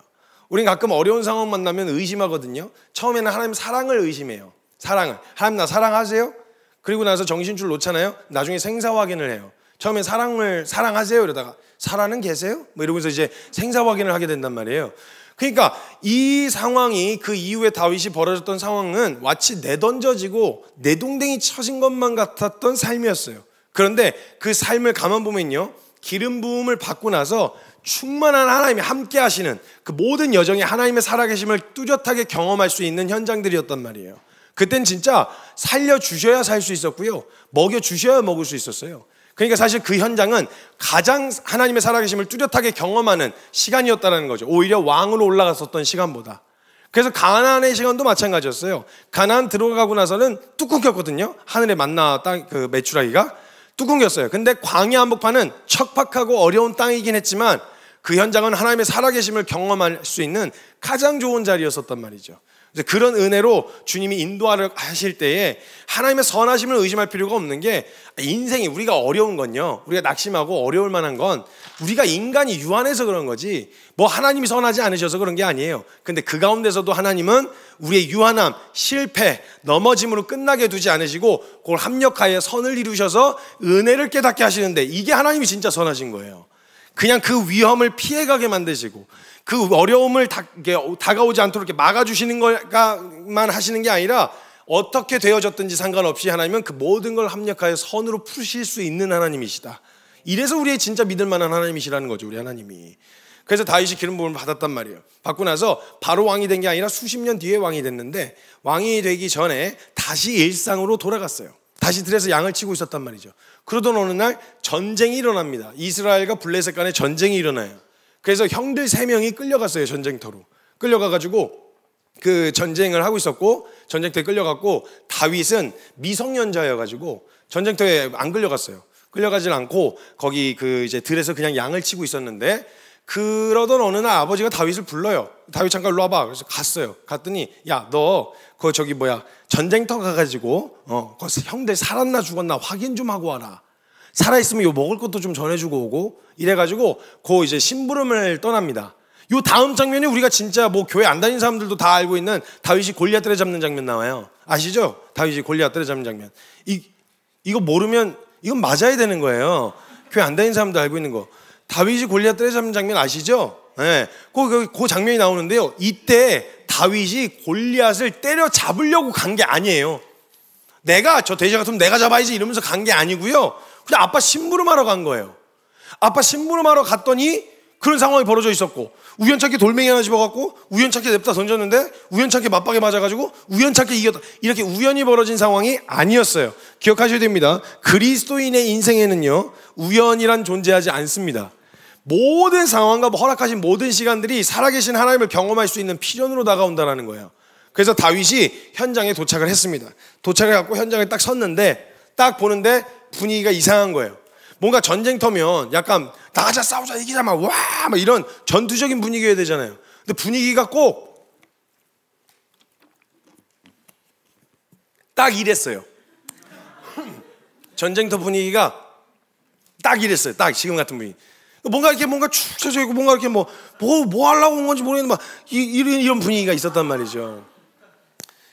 우린 가끔 어려운 상황 만나면 의심하거든요. 처음에는 하나님 사랑을 의심해요. 사랑을, 하나님 나 사랑하세요? 그리고 나서 정신줄 놓잖아요. 나중에 생사 확인을 해요. 처음에 사랑하세요 이러다가 살아는 계세요? 뭐 이러면서 이제 생사 확인을 하게 된단 말이에요. 그러니까 이 상황이, 그 이후에 다윗이 벌어졌던 상황은 마치 내던져지고 내동댕이 쳐진 것만 같았던 삶이었어요. 그런데 그 삶을 가만 보면요, 기름 부음을 받고 나서 충만한 하나님이 함께 하시는 그 모든 여정이 하나님의 살아계심을 뚜렷하게 경험할 수 있는 현장들이었단 말이에요. 그땐 진짜 살려주셔야 살 수 있었고요, 먹여주셔야 먹을 수 있었어요. 그러니까 사실 그 현장은 가장 하나님의 살아계심을 뚜렷하게 경험하는 시간이었다는 거죠. 오히려 왕으로 올라갔었던 시간보다. 그래서 가나안의 시간도 마찬가지였어요. 가나안 들어가고 나서는 뚝 끊겼거든요. 하늘에 만나 땅 그 메추라기가 뚝 끊겼어요. 근데 광야 한복판은 척박하고 어려운 땅이긴 했지만 그 현장은 하나님의 살아계심을 경험할 수 있는 가장 좋은 자리였었단 말이죠. 그런 은혜로 주님이 인도하실 때에 하나님의 선하심을 의심할 필요가 없는 게, 인생이 우리가 어려운 건요, 우리가 낙심하고 어려울 만한 건 우리가 인간이 유한해서 그런 거지 뭐 하나님이 선하지 않으셔서 그런 게 아니에요. 근데 그 가운데서도 하나님은 우리의 유한함, 실패, 넘어짐으로 끝나게 두지 않으시고 그걸 합력하여 선을 이루셔서 은혜를 깨닫게 하시는데, 이게 하나님이 진짜 선하신 거예요. 그냥 그 위험을 피해가게 만드시고 그 어려움을 다가오지 않도록 이렇게 막아주시는 것만 하시는 게 아니라, 어떻게 되어졌든지 상관없이 하나님은 그 모든 걸 합력하여 선으로 푸실 수 있는 하나님이시다. 이래서 우리의 진짜 믿을 만한 하나님이시라는 거죠, 우리 하나님이. 그래서 다윗이 기름 부음을 받았단 말이에요. 받고 나서 바로 왕이 된 게 아니라 수십 년 뒤에 왕이 됐는데, 왕이 되기 전에 다시 일상으로 돌아갔어요. 다시 들에서 양을 치고 있었단 말이죠. 그러던 어느 날 전쟁이 일어납니다. 이스라엘과 블레셋 간에 전쟁이 일어나요. 그래서 형들 3명이 끌려갔어요. 전쟁터로 끌려가가지고 그 전쟁을 하고 있었고, 전쟁터에 끌려갔고, 다윗은 미성년자여가지고 전쟁터에 안 끌려갔어요. 끌려가질 않고 거기 그 이제 들에서 그냥 양을 치고 있었는데, 그러던 어느 날 아버지가 다윗을 불러요. 다윗 잠깐 일로 와봐. 그래서 갔어요. 갔더니 야, 너 그 저기 뭐야 전쟁터 가가지고 거기서 형들 살았나 죽었나 확인 좀 하고 와라. 살아있으면 요 먹을 것도 좀 전해주고 오고 이래가지고 그 이제 심부름을 떠납니다. 요 다음 장면이 우리가 진짜 뭐 교회 안 다니는 사람들도 다 알고 있는 다윗이 골리앗 때려잡는 장면 나와요. 아시죠? 다윗이 골리앗 때려잡는 장면. 이거 모르면 이건 맞아야 되는 거예요. 교회 안 다니는 사람도 알고 있는 거. 다윗이 골리앗 때려잡는 장면 아시죠? 네. 그 장면이 나오는데요. 이때 다윗이 골리앗을 때려잡으려고 간 게 아니에요. 내가 저 돼지 같으면 내가 잡아야지 이러면서 간 게 아니고요. 그냥 아빠 심부름하러 간 거예요. 아빠 심부름하러 갔더니 그런 상황이 벌어져 있었고 우연찮게 돌멩이 하나 집어갖고 우연찮게 냅다 던졌는데 우연찮게 맞박에 맞아가지고 우연찮게 이겼다. 이렇게 우연히 벌어진 상황이 아니었어요. 기억하셔야 됩니다. 그리스도인의 인생에는요 우연이란 존재하지 않습니다. 모든 상황과 허락하신 모든 시간들이 살아계신 하나님을 경험할 수 있는 필연으로 다가온다는 거예요. 그래서 다윗이 현장에 도착을 했습니다. 도착해갖고 현장에 딱 섰는데 딱 보는데 분위기가 이상한 거예요. 뭔가 전쟁터면 약간 나가자 싸우자 이기자 막 이런 전투적인 분위기여야 되잖아요. 근데 분위기가 꼭 딱 이랬어요. 전쟁터 분위기가 딱 이랬어요. 딱 지금 같은 분위기. 뭔가 이렇게 뭔가 축 처져 있고 뭔가 이렇게 뭐 하려고 온 건지 모르겠는데 막 이런 분위기가 있었단 말이죠.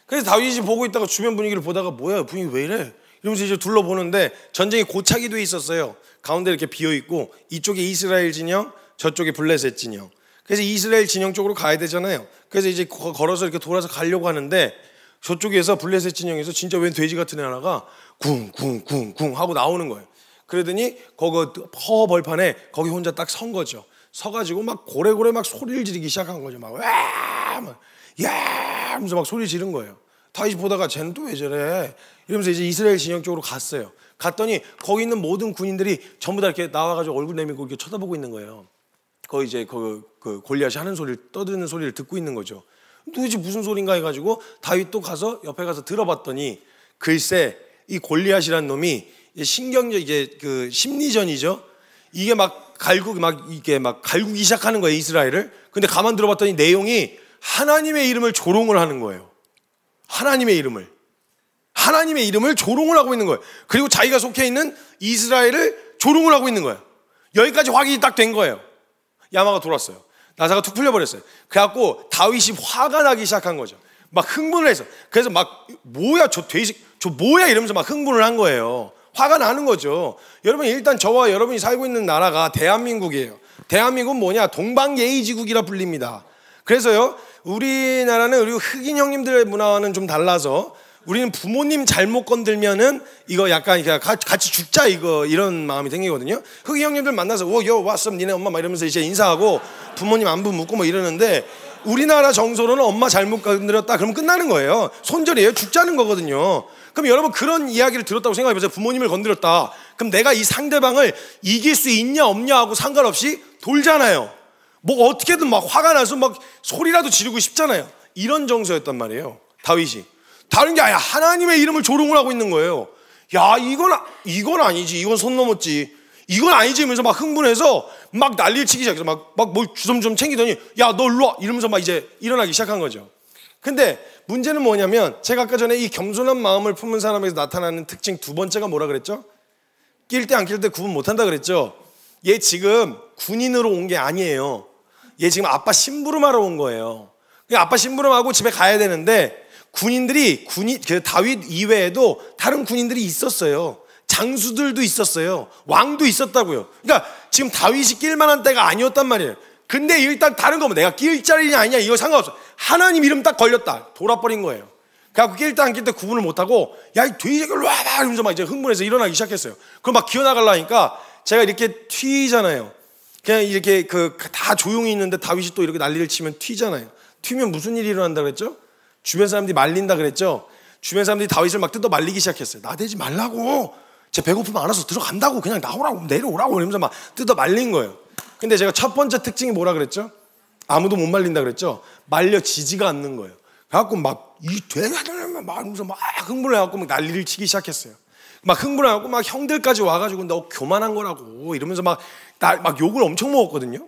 그래서 다윗이 보고 있다가 주변 분위기를 보다가 뭐야 분위기 왜 이래? 이러면서 이제 둘러보는데 전쟁이 고착이 돼 있었어요. 가운데 이렇게 비어 있고 이쪽에 이스라엘 진영, 저쪽에 블레셋 진영. 그래서 이스라엘 진영 쪽으로 가야 되잖아요. 그래서 이제 걸어서 이렇게 돌아서 가려고 하는데 저쪽에서 블레셋 진영에서 진짜 웬 돼지 같은 애 하나가 쿵쿵쿵쿵 하고 나오는 거예요. 그러더니 거기 허 벌판에 거기 혼자 딱 선 거죠. 서가지고 막 고래고래 막 소리를 지르기 시작한 거죠. 막 야 하면서 막 소리 지른 거예요. 다윗이 보다가 쟤는 또 왜 저래? 이러면서 이제 이스라엘 진영 쪽으로 갔어요. 갔더니 거기 있는 모든 군인들이 전부 다 이렇게 나와가지고 얼굴 내밀고 이렇게 쳐다보고 있는 거예요. 거기 이제 그 골리앗이 하는 소리를 떠드는 소리를 듣고 있는 거죠. 도대체 무슨 소린가 해가지고 다윗도 가서 옆에 가서 들어봤더니 글쎄 이 골리앗이란 놈이 신경적 이게 그 심리전이죠. 이게 막 갈구기 시작하는 거예요 이스라엘을. 근데 가만 들어봤더니 내용이 하나님의 이름을 조롱을 하는 거예요. 하나님의 이름을 조롱을 하고 있는 거예요. 그리고 자기가 속해 있는 이스라엘을 조롱을 하고 있는 거예요. 여기까지 확인이 딱 된 거예요. 야마가 돌았어요. 나사가 툭 풀려버렸어요. 그래갖고 다윗이 화가 나기 시작한 거죠. 막 흥분을 해서. 그래서 막 뭐야 저 돼지 저 뭐야 이러면서 막 흥분을 한 거예요. 화가 나는 거죠. 여러분 일단 저와 여러분이 살고 있는 나라가 대한민국이에요. 대한민국은 뭐냐? 동방예의지국이라 불립니다. 그래서요 우리나라는 우리 흑인 형님들의 문화와는 좀 달라서 우리는 부모님 잘못 건들면은 이거 약간 같이 죽자 이런 마음이 생기거든요. 흑인 형님들 만나서 요 왓썹 니네 엄마 막 이러면서 이제 인사하고 부모님 안부 묻고 뭐 이러는데 우리나라 정서로는 엄마 잘못 건드렸다 그러면 끝나는 거예요. 손절이에요. 죽자는 거거든요. 그럼 여러분 그런 이야기를 들었다고 생각해보세요. 부모님을 건드렸다. 그럼 내가 이 상대방을 이길 수 있냐 없냐 하고 상관없이 돌잖아요. 뭐 어떻게든 막 화가 나서 막 소리라도 지르고 싶잖아요. 이런 정서였단 말이에요. 다윗이. 다른 게 아니라 하나님의 이름을 조롱을 하고 있는 거예요. 야 이건 아니지. 이건 선 넘었지. 이건 아니지 이러면서 막 흥분해서 막 난리를 치기 시작해서 막 뭘 주섬주섬 챙기더니 야 너 일로 와 이러면서 막 이제 일어나기 시작한 거죠. 근데 문제는 뭐냐면 제가 아까 전에 이 겸손한 마음을 품은 사람에서 나타나는 특징 두 번째가 뭐라 그랬죠? 낄 때 안 낄 때 구분 못한다 그랬죠? 얘 지금 군인으로 온 게 아니에요. 얘 지금 아빠 심부름하러 온 거예요. 아빠 심부름하고 집에 가야 되는데 그 다윗 이외에도 다른 군인들이 있었어요. 장수들도 있었어요. 왕도 있었다고요. 그러니까 지금 다윗이 낄 만한 때가 아니었단 말이에요. 근데 일단 다른 거 뭐 내가 낄 자리냐 아니냐 이거 상관없어. 하나님 이름 딱 걸렸다. 돌아버린 거예요. 그래갖고 낄 때 안 낄 때 구분을 못하고 야 이 돼지새끼 와봐 이러면서 막 이제 흥분해서 일어나기 시작했어요. 그럼 막 기어나가려니까 제가 이렇게 튀잖아요. 그냥 이렇게 다 조용히 있는데 다윗이 또 이렇게 난리를 치면 튀잖아요. 튀면 무슨 일이 일어난다 그랬죠? 주변 사람들이 말린다 그랬죠? 주변 사람들이 다윗을 막 뜯어 말리기 시작했어요. 나대지 말라고. 쟤 배고프면 알아서 들어간다고. 그냥 나오라고 내려오라고 이러면서 막 뜯어 말린 거예요. 근데 제가 첫 번째 특징이 뭐라 그랬죠? 아무도 못 말린다 그랬죠? 말려지지가 않는 거예요. 그래갖고 막 이 돼가지고 막 이러면서 막 흥분을 해갖고 막 난리를 치기 시작했어요. 막 흥분해갖고 막 형들까지 와가지고 너 교만한 거라고 이러면서 막 욕을 엄청 먹었거든요.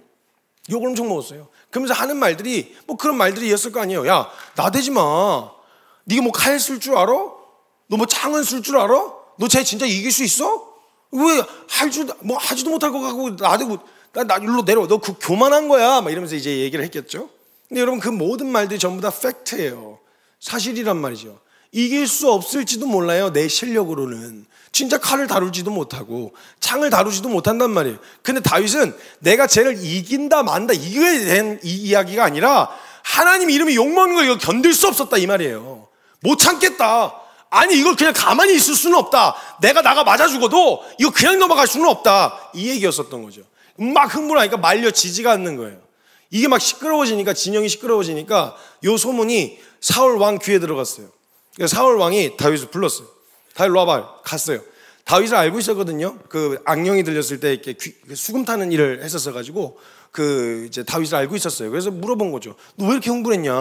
욕을 엄청 먹었어요. 그러면서 하는 말들이 뭐 그런 말들이었을 거 아니에요. 야, 나대지 마. 네가 뭐 칼 쓸 줄 알아? 너 뭐 창은 쓸 줄 알아? 너 쟤 진짜 이길 수 있어? 왜 뭐 하지도 못할 거 갖고 나대고 나 일로 내려와. 너 그 교만한 거야. 막 이러면서 이제 얘기를 했겠죠. 근데 여러분 그 모든 말들이 전부 다 팩트예요. 사실이란 말이죠. 이길 수 없을지도 몰라요. 내 실력으로는. 진짜 칼을 다루지도 못하고 창을 다루지도 못한단 말이에요. 근데 다윗은 내가 쟤를 이긴다 만다 이거에 대한 이 이야기가 아니라 하나님 이름이 욕먹는 걸 이거 견딜 수 없었다 이 말이에요. 못 참겠다. 아니 이걸 그냥 가만히 있을 수는 없다. 내가 나가 맞아 죽어도 이거 그냥 넘어갈 수는 없다. 이 얘기였었던 거죠. 막 흥분하니까 말려지지가 않는 거예요. 이게 막 시끄러워지니까 진영이 시끄러워지니까 요 소문이 사울 왕 귀에 들어갔어요. 그래서 사울 왕이 다윗을 불렀어요. 다윗 일로 와봐. 갔어요. 다윗을 알고 있었거든요. 그 악령이 들렸을 때 이렇게 수금 타는 일을 했었어가지고 그 이제 다윗을 알고 있었어요. 그래서 물어본 거죠. 너 왜 이렇게 흥분했냐?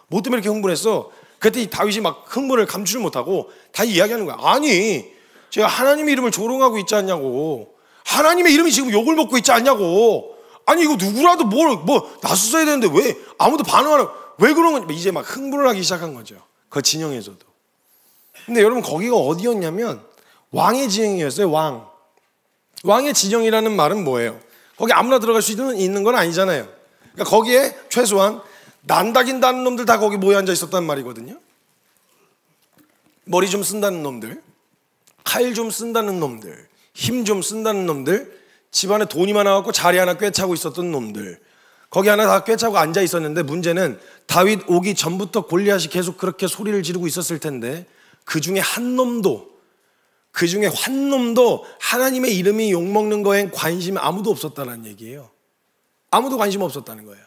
뭐 때문에 이렇게 흥분했어? 그랬더니 다윗이 막 흥분을 감추지 못하고 다 이야기하는 거야. 아니, 제가 하나님의 이름을 조롱하고 있지 않냐고. 하나님의 이름이 지금 욕을 먹고 있지 않냐고. 아니 이거 누구라도 뭐 나섰어야 되는데 왜 아무도 반응 안 하고 왜 그런 건지 이제 막 흥분을 하기 시작한 거죠. 그 진영에서도. 근데 여러분 거기가 어디였냐면 왕의 진영이었어요. 왕의 진영이라는 말은 뭐예요? 거기 아무나 들어갈 수 있는 건 아니잖아요. 그러니까 거기에 최소한 난다긴다는 놈들 다 거기 모여 앉아 있었단 말이거든요. 머리 좀 쓴다는 놈들, 칼 좀 쓴다는 놈들, 힘 좀 쓴다는 놈들, 집안에 돈이 많아갖고 자리 하나 꿰차고 있었던 놈들, 거기 하나 다 꿰차고 앉아 있었는데 문제는 다윗 오기 전부터 골리앗이 계속 그렇게 소리를 지르고 있었을 텐데 그 중에 한 놈도 하나님의 이름이 욕먹는 거엔 관심이 아무도 없었다는 얘기예요. 아무도 관심 없었다는 거예요.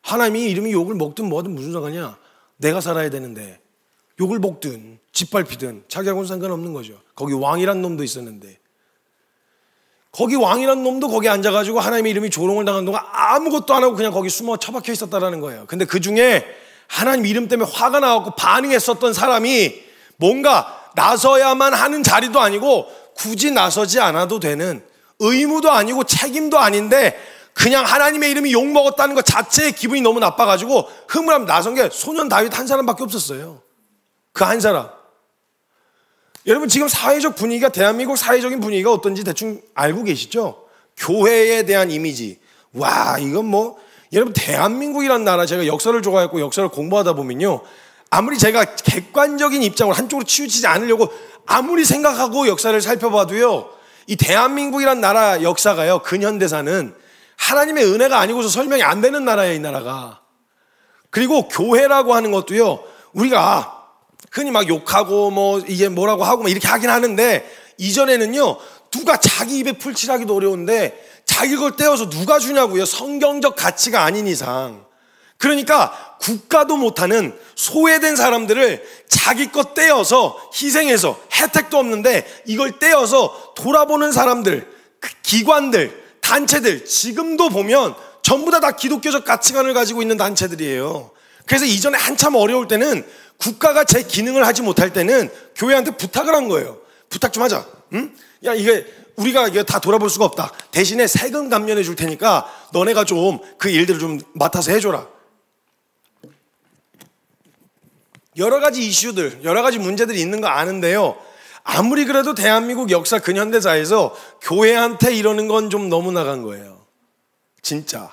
하나님이 이름이 욕을 먹든 뭐든 무슨 상관이야. 내가 살아야 되는데 욕을 먹든 짓밟히든 자기하고는 상관없는 거죠. 거기 왕이란 놈도 있었는데 거기 왕이란 놈도 거기 앉아가지고 하나님의 이름이 조롱을 당한 동안 아무것도 안 하고 그냥 거기 숨어 처박혀 있었다라는 거예요. 근데 그 중에 하나님 이름 때문에 화가 나갖고 반응했었던 사람이 뭔가 나서야만 하는 자리도 아니고 굳이 나서지 않아도 되는 의무도 아니고 책임도 아닌데 그냥 하나님의 이름이 욕먹었다는 것 자체에 기분이 너무 나빠가지고 흥분하면 나선 게 소년 다윗 한 사람밖에 없었어요. 그 한 사람. 여러분 지금 사회적 분위기가 대한민국 사회적인 분위기가 어떤지 대충 알고 계시죠? 교회에 대한 이미지. 와 이건 뭐 여러분 대한민국이란 나라 제가 역사를 좋아했고 역사를 공부하다 보면요. 아무리 제가 객관적인 입장으로 한쪽으로 치우치지 않으려고 아무리 생각하고 역사를 살펴봐도요. 이 대한민국이란 나라 역사가요. 근현대사는 하나님의 은혜가 아니고서 설명이 안 되는 나라예요. 이 나라가. 그리고 교회라고 하는 것도요. 우리가 흔히 막 욕하고 뭐 이게 뭐라고 하고 막 이렇게 하긴 하는데 이전에는요. 누가 자기 입에 풀칠하기도 어려운데 자기 걸 떼어서 누가 주냐고요. 성경적 가치가 아닌 이상. 그러니까 국가도 못하는 소외된 사람들을 자기 것 떼어서 희생해서 혜택도 없는데 이걸 떼어서 돌아보는 사람들, 기관들, 단체들 지금도 보면 전부 다 기독교적 가치관을 가지고 있는 단체들이에요. 그래서 이전에 한참 어려울 때는 국가가 제 기능을 하지 못할 때는 교회한테 부탁을 한 거예요. 부탁 좀 하자. 응? 야 이게 우리가 이게 다 돌아볼 수가 없다. 대신에 세금 감면해 줄 테니까 너네가 좀 그 일들을 좀 맡아서 해줘라. 여러 가지 이슈들, 여러 가지 문제들이 있는 거 아는데요. 아무리 그래도 대한민국 역사 근현대사에서 교회한테 이러는 건 좀 너무 나간 거예요. 진짜.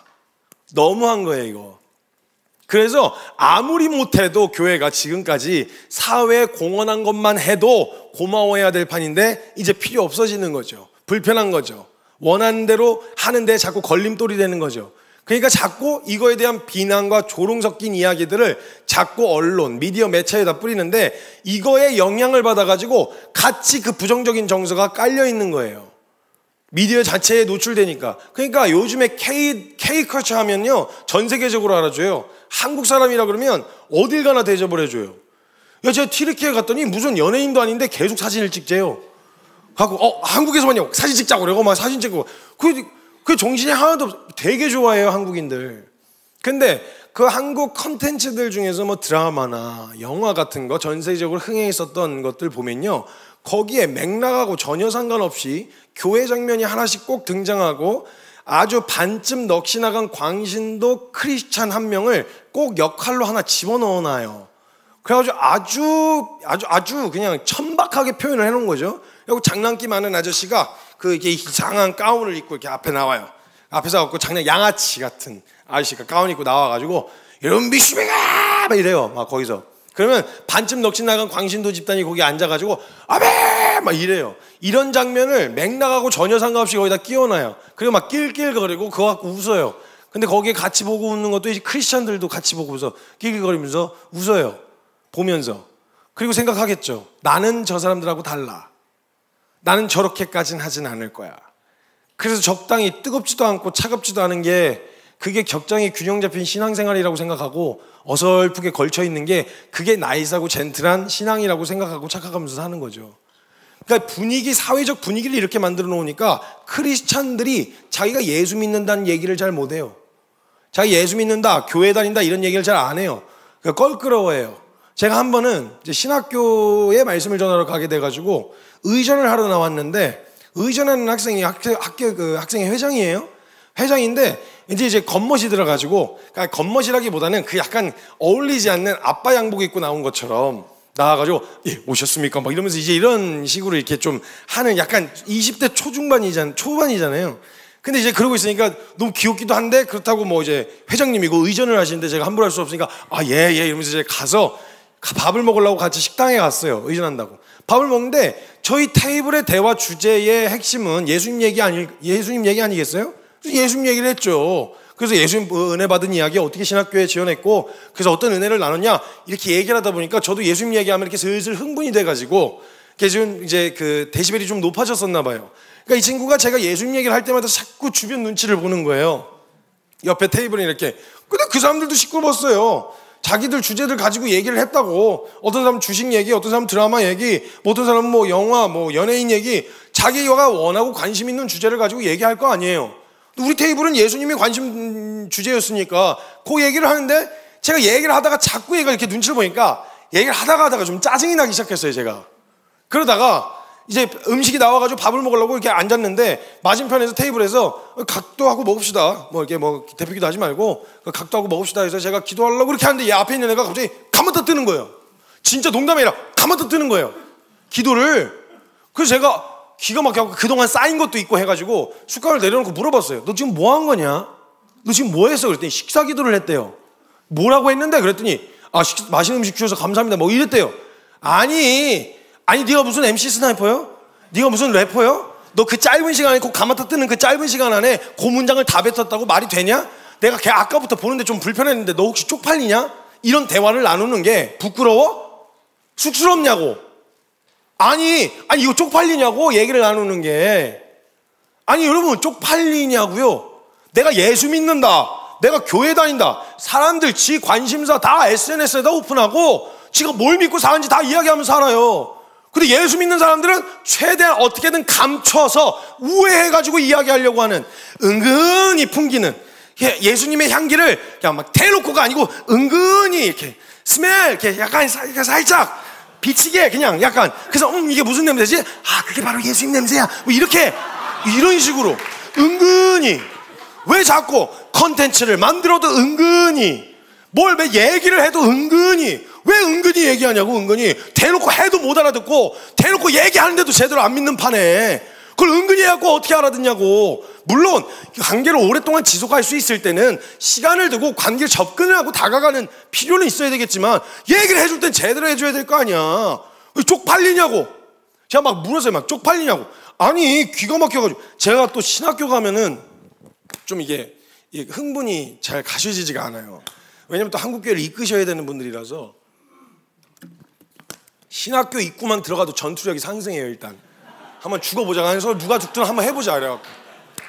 너무한 거예요, 이거. 그래서 아무리 못해도 교회가 지금까지 사회에 공헌한 것만 해도 고마워해야 될 판인데 이제 필요 없어지는 거죠. 불편한 거죠. 원하는 대로 하는데 자꾸 걸림돌이 되는 거죠. 그러니까 자꾸 이거에 대한 비난과 조롱 섞인 이야기들을 자꾸 언론, 미디어 매체에다 뿌리는데 이거에 영향을 받아가지고 같이 그 부정적인 정서가 깔려 있는 거예요. 미디어 자체에 노출되니까. 그러니까 요즘에 K-컬처 하면요 전 세계적으로 알아줘요. 한국 사람이라 그러면 어딜 가나 대접을 해줘요. 야, 제가 튀르키예 갔더니 무슨 연예인도 아닌데 계속 사진을 찍재요. 하고 한국에서만요 사진 찍자고 그러고 막 사진 찍고 그 정신이 하나도 없어. 되게 좋아해요 한국인들. 근데 그 한국 컨텐츠들 중에서 뭐 드라마나 영화 같은 거 전 세계적으로 흥행했었던 것들 보면요 거기에 맥락하고 전혀 상관없이 교회 장면이 하나씩 꼭 등장하고 아주 반쯤 넋이 나간 광신도 크리스찬 한 명을 꼭 역할로 하나 집어넣어놔요. 그래가지고 아주 그냥 천박하게 표현을 해놓은 거죠. 그리고 장난기 많은 아저씨가 그 이렇게 이상한 가운을 입고 이렇게 앞에 나와요. 앞에서 갖고 양아치 같은 아저씨가 가운 입고 나와가지고 이런 미슈베가 막 이래요. 막 거기서. 그러면 반쯤 넋이 나간 광신도 집단이 거기 앉아가지고 아베 막 이래요. 이런 장면을 맥락하고 전혀 상관없이 거기다 끼워놔요. 그리고 막 낄낄거리고 그거 갖고 웃어요. 근데 거기에 같이 보고 웃는 것도 이제 크리스찬들도 같이 보고 웃어. 낄낄거리면서 웃어요. 보면서. 그리고 생각하겠죠. 나는 저 사람들하고 달라. 나는 저렇게까지는 하진 않을 거야. 그래서 적당히 뜨겁지도 않고 차갑지도 않은 게 그게 적당히 균형 잡힌 신앙생활이라고 생각하고 어설프게 걸쳐있는 게 그게 나이스하고 젠틀한 신앙이라고 생각하고 착각하면서 사는 거죠. 그러니까 사회적 분위기를 이렇게 만들어 놓으니까 크리스찬들이 자기가 예수 믿는다는 얘기를 잘 못해요. 자기 예수 믿는다, 교회 다닌다 이런 얘기를 잘 안 해요. 그러니까 껄끄러워해요. 제가 한 번은 이제 신학교에 말씀을 전하러 가게 돼가지고 의전을 하러 나왔는데 의전하는 학생이 학생의 회장이에요. 회장인데 이제 겉멋이 들어가지고, 그러니까 겉멋이라기보다는 그 약간 어울리지 않는 아빠 양복 입고 나온 것처럼 나와가지고 예, 오셨습니까? 막 이러면서 이제 이런 식으로 이렇게 좀 하는 약간 20대 초반이잖아요. 근데 이제 그러고 있으니까 너무 귀엽기도 한데 그렇다고 뭐 이제 회장님이고 의전을 하시는데 제가 함부로 할 수 없으니까 예 이러면서 이제 가서 밥을 먹으려고 같이 식당에 갔어요. 의전한다고. 밥을 먹는데 저희 테이블의 대화 주제의 핵심은 예수님 얘기 아니겠어요? 예수님 얘기를 했죠. 그래서 예수님 은혜 받은 이야기 어떻게 신학교에 지원했고 그래서 어떤 은혜를 나눴냐 이렇게 얘기를 하다 보니까 저도 예수님 얘기하면 이렇게 슬슬 흥분이 돼가지고 지금 이제 그 데시벨이 좀 높아졌었나 봐요. 그러니까 이 친구가 제가 예수님 얘기를 할 때마다 자꾸 주변 눈치를 보는 거예요. 옆에 테이블에 이렇게. 근데 그 사람들도 시끄러웠어요. 자기들 주제들 가지고 얘기를 했다고. 어떤 사람은 주식 얘기, 어떤 사람은 드라마 얘기, 어떤 사람은 뭐 영화, 뭐 연예인 얘기, 자기가 원하고 관심 있는 주제를 가지고 얘기할 거 아니에요. 우리 테이블은 예수님이 관심 주제였으니까 그 얘기를 하는데 제가 얘기를 하다가 자꾸 얘가 이렇게 눈치를 보니까 얘기를 하다가 좀 짜증이 나기 시작했어요, 제가. 그러다가 이제 음식이 나와가지고 밥을 먹으려고 이렇게 앉았는데 맞은편에서 테이블에서 각도 하고 먹읍시다. 뭐 이렇게 뭐 대표기도 하지 말고 각도 하고 먹읍시다 해서 제가 기도하려고 이렇게 하는데 얘 앞에 있는 애가 갑자기 가만히 뜨는 거예요. 진짜 농담이 아니라 가만히 뜨는 거예요. 기도를. 그래서 제가 기가 막혀서 그동안 쌓인 것도 있고 해가지고 숟가락을 내려놓고 물어봤어요. 너 지금 뭐 한 거냐? 너 지금 뭐 했어? 그랬더니 식사 기도를 했대요. 뭐라고 했는데? 그랬더니 맛있는 음식 주셔서 감사합니다. 뭐 이랬대요. 아니 네가 무슨 MC 스나이퍼요? 네가 무슨 래퍼요? 너 그 짧은 시간에 꼭 가마타 뜨는 그 짧은 시간 안에 그 문장을 다 뱉었다고 말이 되냐? 내가 걔 아까부터 보는데 좀 불편했는데 너 혹시 쪽팔리냐? 이런 대화를 나누는 게 부끄러워? 쑥스럽냐고? 아니 이거 쪽팔리냐고 얘기를 나누는 게. 아니 여러분 쪽팔리냐고요? 내가 예수 믿는다, 내가 교회 다닌다, 사람들 지 관심사 다 SNS에다 오픈하고 지가 뭘 믿고 사는지 다 이야기하면서 살아요. 근데 예수 믿는 사람들은 최대한 어떻게든 감춰서 우회해가지고 이야기하려고 하는, 은근히 풍기는 예수님의 향기를 그냥 막 대놓고가 아니고 은근히 이렇게 스멜 이렇게 약간 살짝 비치게 그냥 약간. 그래서 이게 무슨 냄새지? 그게 바로 예수님 냄새야. 뭐 이렇게 이런 식으로 은근히. 왜 자꾸 컨텐츠를 만들어도 은근히, 뭘 왜 얘기를 해도 은근히, 왜 은근히 얘기하냐고. 은근히 대놓고 해도 못 알아듣고 대놓고 얘기하는데도 제대로 안 믿는 판에 그걸 은근히 해갖고 어떻게 알아듣냐고. 물론 관계를 오랫동안 지속할 수 있을 때는 시간을 두고 관계를 접근을 하고 다가가는 필요는 있어야 되겠지만 얘기를 해줄 땐 제대로 해줘야 될 거 아니야. 쪽팔리냐고. 제가 막 물었어요. 막 쪽팔리냐고. 아니 귀가 막혀가지고. 제가 또 신학교 가면은 좀 이게 흥분이 잘 가셔지지가 않아요. 왜냐면 또 한국교회를 이끄셔야 되는 분들이라서 신학교 입구만 들어가도 전투력이 상승해요. 일단 한번 죽어보자 해서 누가 죽든 한번 해보자 그래갖고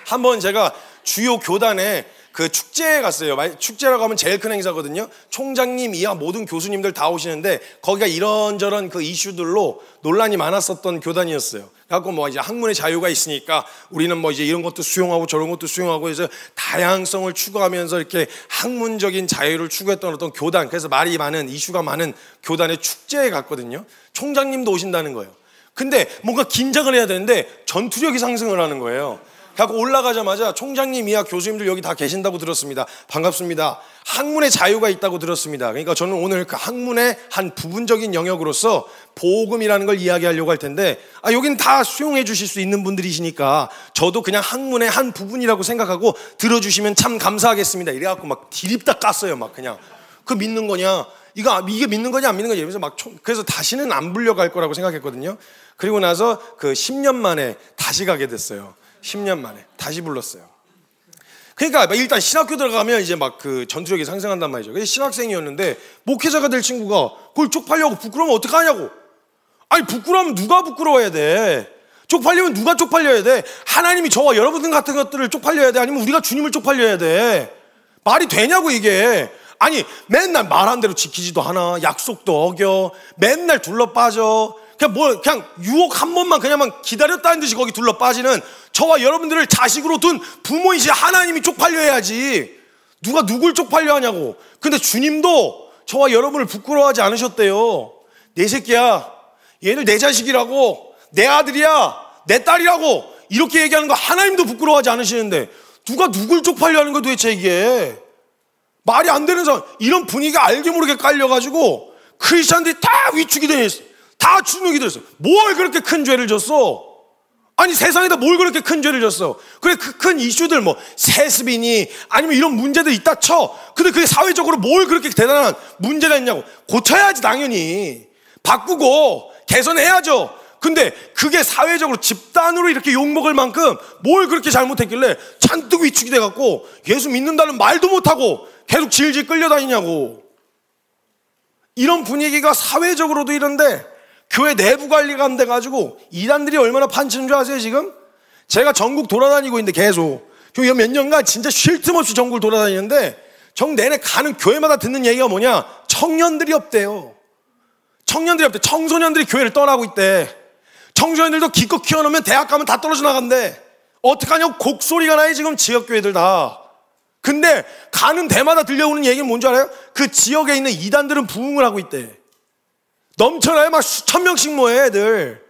한번 제가 주요 교단에 그 축제에 갔어요. 축제라고 하면 제일 큰 행사거든요. 총장님 이하 모든 교수님들 다 오시는데 거기가 이런저런 그 이슈들로 논란이 많았었던 교단이었어요. 그래갖고 뭐 이제 학문의 자유가 있으니까 우리는 뭐 이제 이런 것도 수용하고 저런 것도 수용하고 해서 다양성을 추구하면서 이렇게 학문적인 자유를 추구했던 어떤 교단, 그래서 말이 많은 이슈가 많은 교단의 축제에 갔거든요. 총장님도 오신다는 거예요. 근데 뭔가 긴장을 해야 되는데 전투력이 상승을 하는 거예요. 하고 올라가자마자 총장님 이하 교수님들 여기 다 계신다고 들었습니다. 반갑습니다. 학문의 자유가 있다고 들었습니다. 그러니까 저는 오늘 그 학문의 한 부분적인 영역으로서 복음이라는 걸 이야기하려고 할 텐데, 여긴 다 수용해 주실 수 있는 분들이시니까 저도 그냥 학문의 한 부분이라고 생각하고 들어주시면 참 감사하겠습니다. 이래갖고 막 디립다 깠어요. 막 그냥 그 믿는 거냐, 이게 믿는 거냐 안 믿는 거냐 이러면서 그래서 다시는 안 불려갈 거라고 생각했거든요. 그리고 나서 그 10년 만에 다시 가게 됐어요. 10년 만에 다시 불렀어요. 그러니까 일단 신학교 들어가면 이제 막 그 전투력이 상승한단 말이죠. 그래서 신학생이었는데 목회자가 될 친구가 그걸 쪽팔려고 부끄러우면 어떡하냐고. 아니 부끄러우면 누가 부끄러워야 돼? 쪽팔리면 누가 쪽팔려야 돼? 하나님이 저와 여러분 같은 것들을 쪽팔려야 돼? 아니면 우리가 주님을 쪽팔려야 돼? 말이 되냐고 이게. 아니 맨날 말한 대로 지키지도 않아. 약속도 어겨. 맨날 둘러 빠져. 그냥 유혹 한 번만 그냥만 기다렸다는 듯이 거기 둘러 빠지는 저와 여러분들을 자식으로 둔 부모이신 하나님이 쪽팔려야지. 누가 누굴 쪽팔려 하냐고. 근데 주님도 저와 여러분을 부끄러워하지 않으셨대요. 내 새끼야, 얘를 내 자식이라고, 내 아들이야, 내 딸이라고 이렇게 얘기하는 거 하나님도 부끄러워하지 않으시는데 누가 누굴 쪽팔려 하는 거 도대체 이게. 말이 안 되는 상황. 이런 분위기가 알게 모르게 깔려가지고 크리스찬들이 다 위축이 돼 있어. 다 주눅이 들었어. 뭘 그렇게 큰 죄를 졌어? 아니 세상에다 뭘 그렇게 큰 죄를 졌어? 그래 그 큰 이슈들 뭐 세습이니 아니면 이런 문제들 있다 쳐. 근데 그게 사회적으로 뭘 그렇게 대단한 문제가 있냐고. 고쳐야지 당연히. 바꾸고 개선해야죠. 근데 그게 사회적으로 집단으로 이렇게 욕먹을 만큼 뭘 그렇게 잘못했길래 잔뜩 위축이 돼갖고 예수 믿는다는 말도 못하고 계속 질질 끌려다니냐고. 이런 분위기가 사회적으로도 이런데 교회 내부 관리가 안 돼가지고 이단들이 얼마나 판치는 줄 아세요 지금? 제가 전국 돌아다니고 있는데 계속 몇 년간 진짜 쉴 틈 없이 전국을 돌아다니는데 정 내내 가는 교회마다 듣는 얘기가 뭐냐? 청년들이 없대요. 청년들이 없대. 청소년들이 교회를 떠나고 있대. 청소년들도 기껏 키워놓으면 대학 가면 다 떨어져 나간대. 어떡하냐고 곡소리가 나요 지금 지역교회들 다. 근데 가는 데마다 들려오는 얘기는 뭔지 알아요? 그 지역에 있는 이단들은 부흥을 하고 있대. 넘쳐나요. 막 수천 명씩 모여 애들.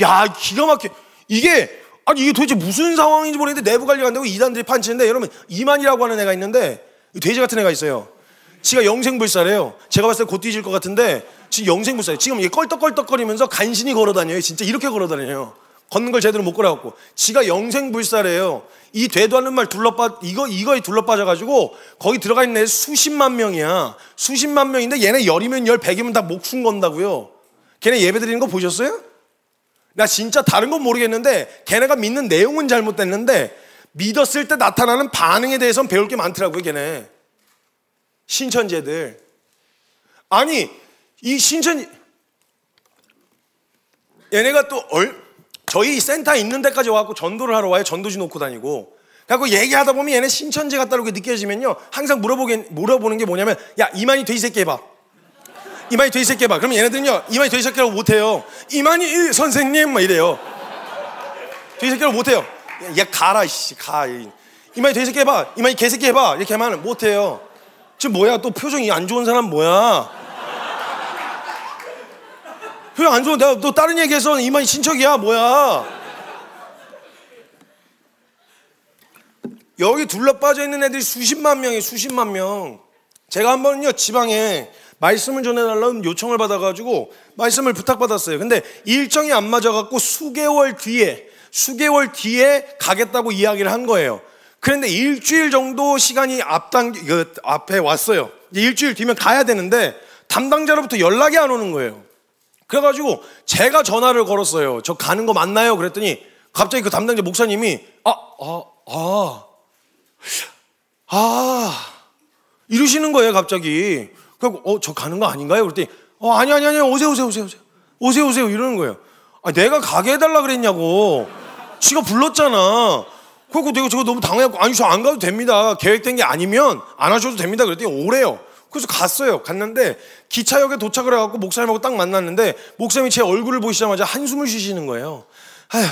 야 기가 막혀. 이게 도대체 무슨 상황인지 모르겠는데 내부 관리가 안 되고 이단들이 판치는데, 여러분 이만이라고 하는 애가 있는데 돼지 같은 애가 있어요. 지가 영생불사래요. 제가 봤을 때 곧 뒤질 것 같은데 지금 영생불사예요. 지금 이게 껄떡껄떡거리면서 간신히 걸어다녀요. 진짜 이렇게 걸어다녀요. 걷는 걸 제대로 못 걸어갖고. 지가 영생불사래요. 이 되도 않는 말 이거에 둘러빠져가지고 거기 들어가 있는 애 수십만 명이야. 수십만 명인데 얘네 열이면 열, 백이면 다 목숨 건다고요. 걔네 예배 드리는 거 보셨어요? 나 진짜 다른 건 모르겠는데 걔네가 믿는 내용은 잘못됐는데 믿었을 때 나타나는 반응에 대해서는 배울 게 많더라고요. 걔네 신천지들. 아니 이 얘네가 또 저희 센터 있는 데까지 와갖고 전도를 하러 와요. 전도지 놓고 다니고. 그래갖고 얘기하다 보면 얘네 신천지 같다고 느껴지면요 항상 물어보는 게 뭐냐면, 야 이만희 돼지 새끼 해봐. 이만희 돼지 새끼 해봐. 그러면 얘네들은요 이만희 돼지 새끼라고 못해요. 이만희 선생님 막 이래요. 돼지 새끼라고 못해요. 얘 가라 씨 가. 이만희 돼지 새끼 해봐. 이만희 개새끼 해봐. 이렇게 하면 못해요. 지금 뭐야 또 표정이 안 좋은 사람 뭐야? 표정 안 좋은, 내가 또 다른 얘기해서 이만희 친척이야 뭐야? 여기 둘러빠져 있는 애들이 수십만 명이에요. 수십만 명. 제가 한 번은요 지방에 말씀을 전해달라는 요청을 받아가지고 말씀을 부탁받았어요. 근데 일정이 안 맞아갖고 수개월 뒤에 가겠다고 이야기를 한 거예요. 그런데 일주일 정도 시간이 앞에 왔어요. 이제 일주일 뒤면 가야 되는데 담당자로부터 연락이 안 오는 거예요. 그래가지고 제가 전화를 걸었어요. 저 가는 거 맞나요? 그랬더니 갑자기 그 담당자 목사님이 이러시는 거예요 갑자기. 그래서 저 가는 거 아닌가요? 그랬더니 아니 오세요 이러는 거예요. 내가 가게 해달라 그랬냐고. 지가 불렀잖아. 그래서 내가 저거 너무 당황해갖고 아니 저 안 가도 됩니다. 계획된 게 아니면 안 하셔도 됩니다. 그랬더니 오래요. 그래서 갔는데 기차역에 도착을 해갖고 목사님하고 딱 만났는데 목사님이 제 얼굴을 보시자마자 한숨을 쉬시는 거예요. 아휴.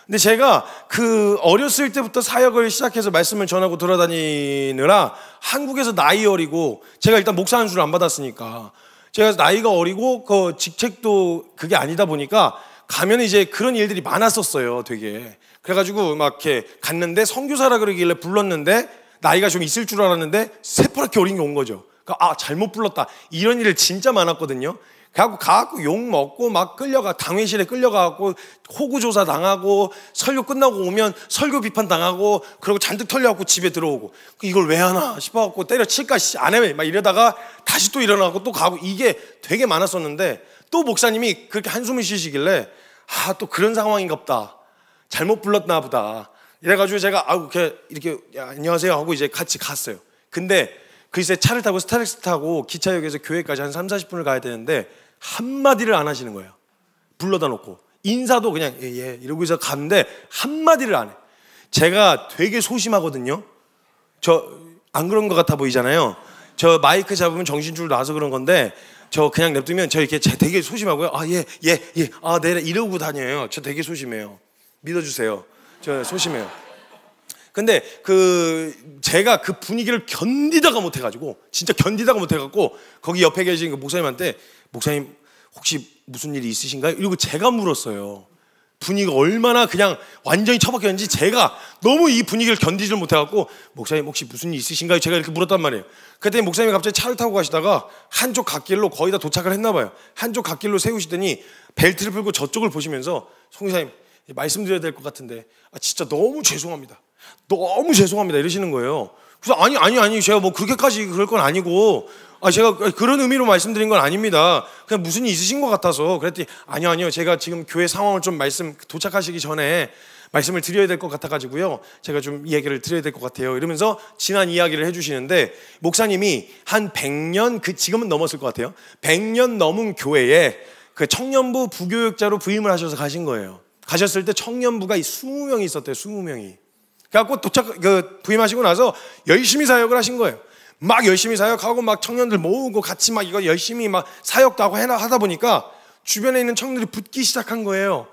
근데 제가 그 어렸을 때부터 사역을 시작해서 말씀을 전하고 돌아다니느라 한국에서 나이 어리고, 제가 일단 목사 안수를 안 받았으니까 제가 나이가 어리고 그 직책도 그게 아니다 보니까 가면 이제 그런 일들이 많았었어요, 되게. 그래가지고 막 이렇게 갔는데 선교사라 그러길래 불렀는데 나이가 좀 있을 줄 알았는데 새파랗게 어린 게 온 거죠. 그러니까 잘못 불렀다. 이런 일 진짜 많았거든요. 가갖고 욕 먹고 막 당회실에 끌려가갖고 호구조사 당하고 설교 끝나고 오면 설교 비판 당하고 그러고 잔뜩 털려갖고 집에 들어오고 이걸 왜 하나 싶어갖고 때려칠까 안 해 막 이러다가 다시 또 일어나고 또 가고 이게 되게 많았었는데 또 목사님이 그렇게 한숨을 쉬시길래 또 그런 상황인가 보다. 잘못 불렀나 보다. 이래가지고 제가 이렇게 안녕하세요 하고 이제 같이 갔어요. 근데 글쎄 차를 타고 스타렉스 타고 기차역에서 교회까지 한 30-40분을 가야 되는데 한마디를 안 하시는 거예요. 불러다 놓고 인사도 그냥 예 이러고서 갔는데 한마디를 안 해. 제가 되게 소심하거든요. 저 안 그런 것 같아 보이잖아요. 저 마이크 잡으면 정신줄 놔서 그런 건데 저 그냥 냅두면 저 이렇게 되게 소심하고요. 네 이러고 다녀요. 저 되게 소심해요. 믿어주세요. 저 소심해요. 근데 제가 그 분위기를 견디다가 못해가지고 진짜 견디다가 못해갖고 거기 옆에 계신 그 목사님한테 목사님 혹시 무슨 일이 있으신가요? 이러고 제가 물었어요. 분위기가 얼마나 그냥 완전히 처박혔는지 제가 너무 이 분위기를 견디질 못해갖고 목사님 혹시 무슨 일 있으신가요? 제가 이렇게 물었단 말이에요. 그랬더니 목사님이 갑자기 차를 타고 가시다가 한쪽 갓길로 거의 다 도착을 했나 봐요. 한쪽 갓길로 세우시더니 벨트를 풀고 저쪽을 보시면서 송기사님 말씀드려야 될 것 같은데 진짜 너무 죄송합니다. 너무 죄송합니다 이러시는 거예요. 그래서 아니 제가 뭐 그렇게까지 그럴 건 아니고 제가 그런 의미로 말씀드린 건 아닙니다. 그냥 무슨 일 있으신 것 같아서. 그랬더니 아니요 제가 지금 교회 상황을 좀 도착하시기 전에 말씀을 드려야 될 것 같아가지고요 제가 좀 이야기를 드려야 될 것 같아요 이러면서 지난 이야기를 해주시는데 목사님이 한 100년 지금은 넘었을 것 같아요. 100년 넘은 교회에 그 청년부 부교육자로 부임을 하셔서 가신 거예요. 가셨을 때 청년부가 20명이 있었대요. 20명이. 그래갖고 부임하시고 나서 열심히 사역을 하신 거예요. 막 열심히 사역하고 막 청년들 모으고 같이 막 이거 열심히 막 사역도 하고 하다 보니까 주변에 있는 청년들이 붙기 시작한 거예요.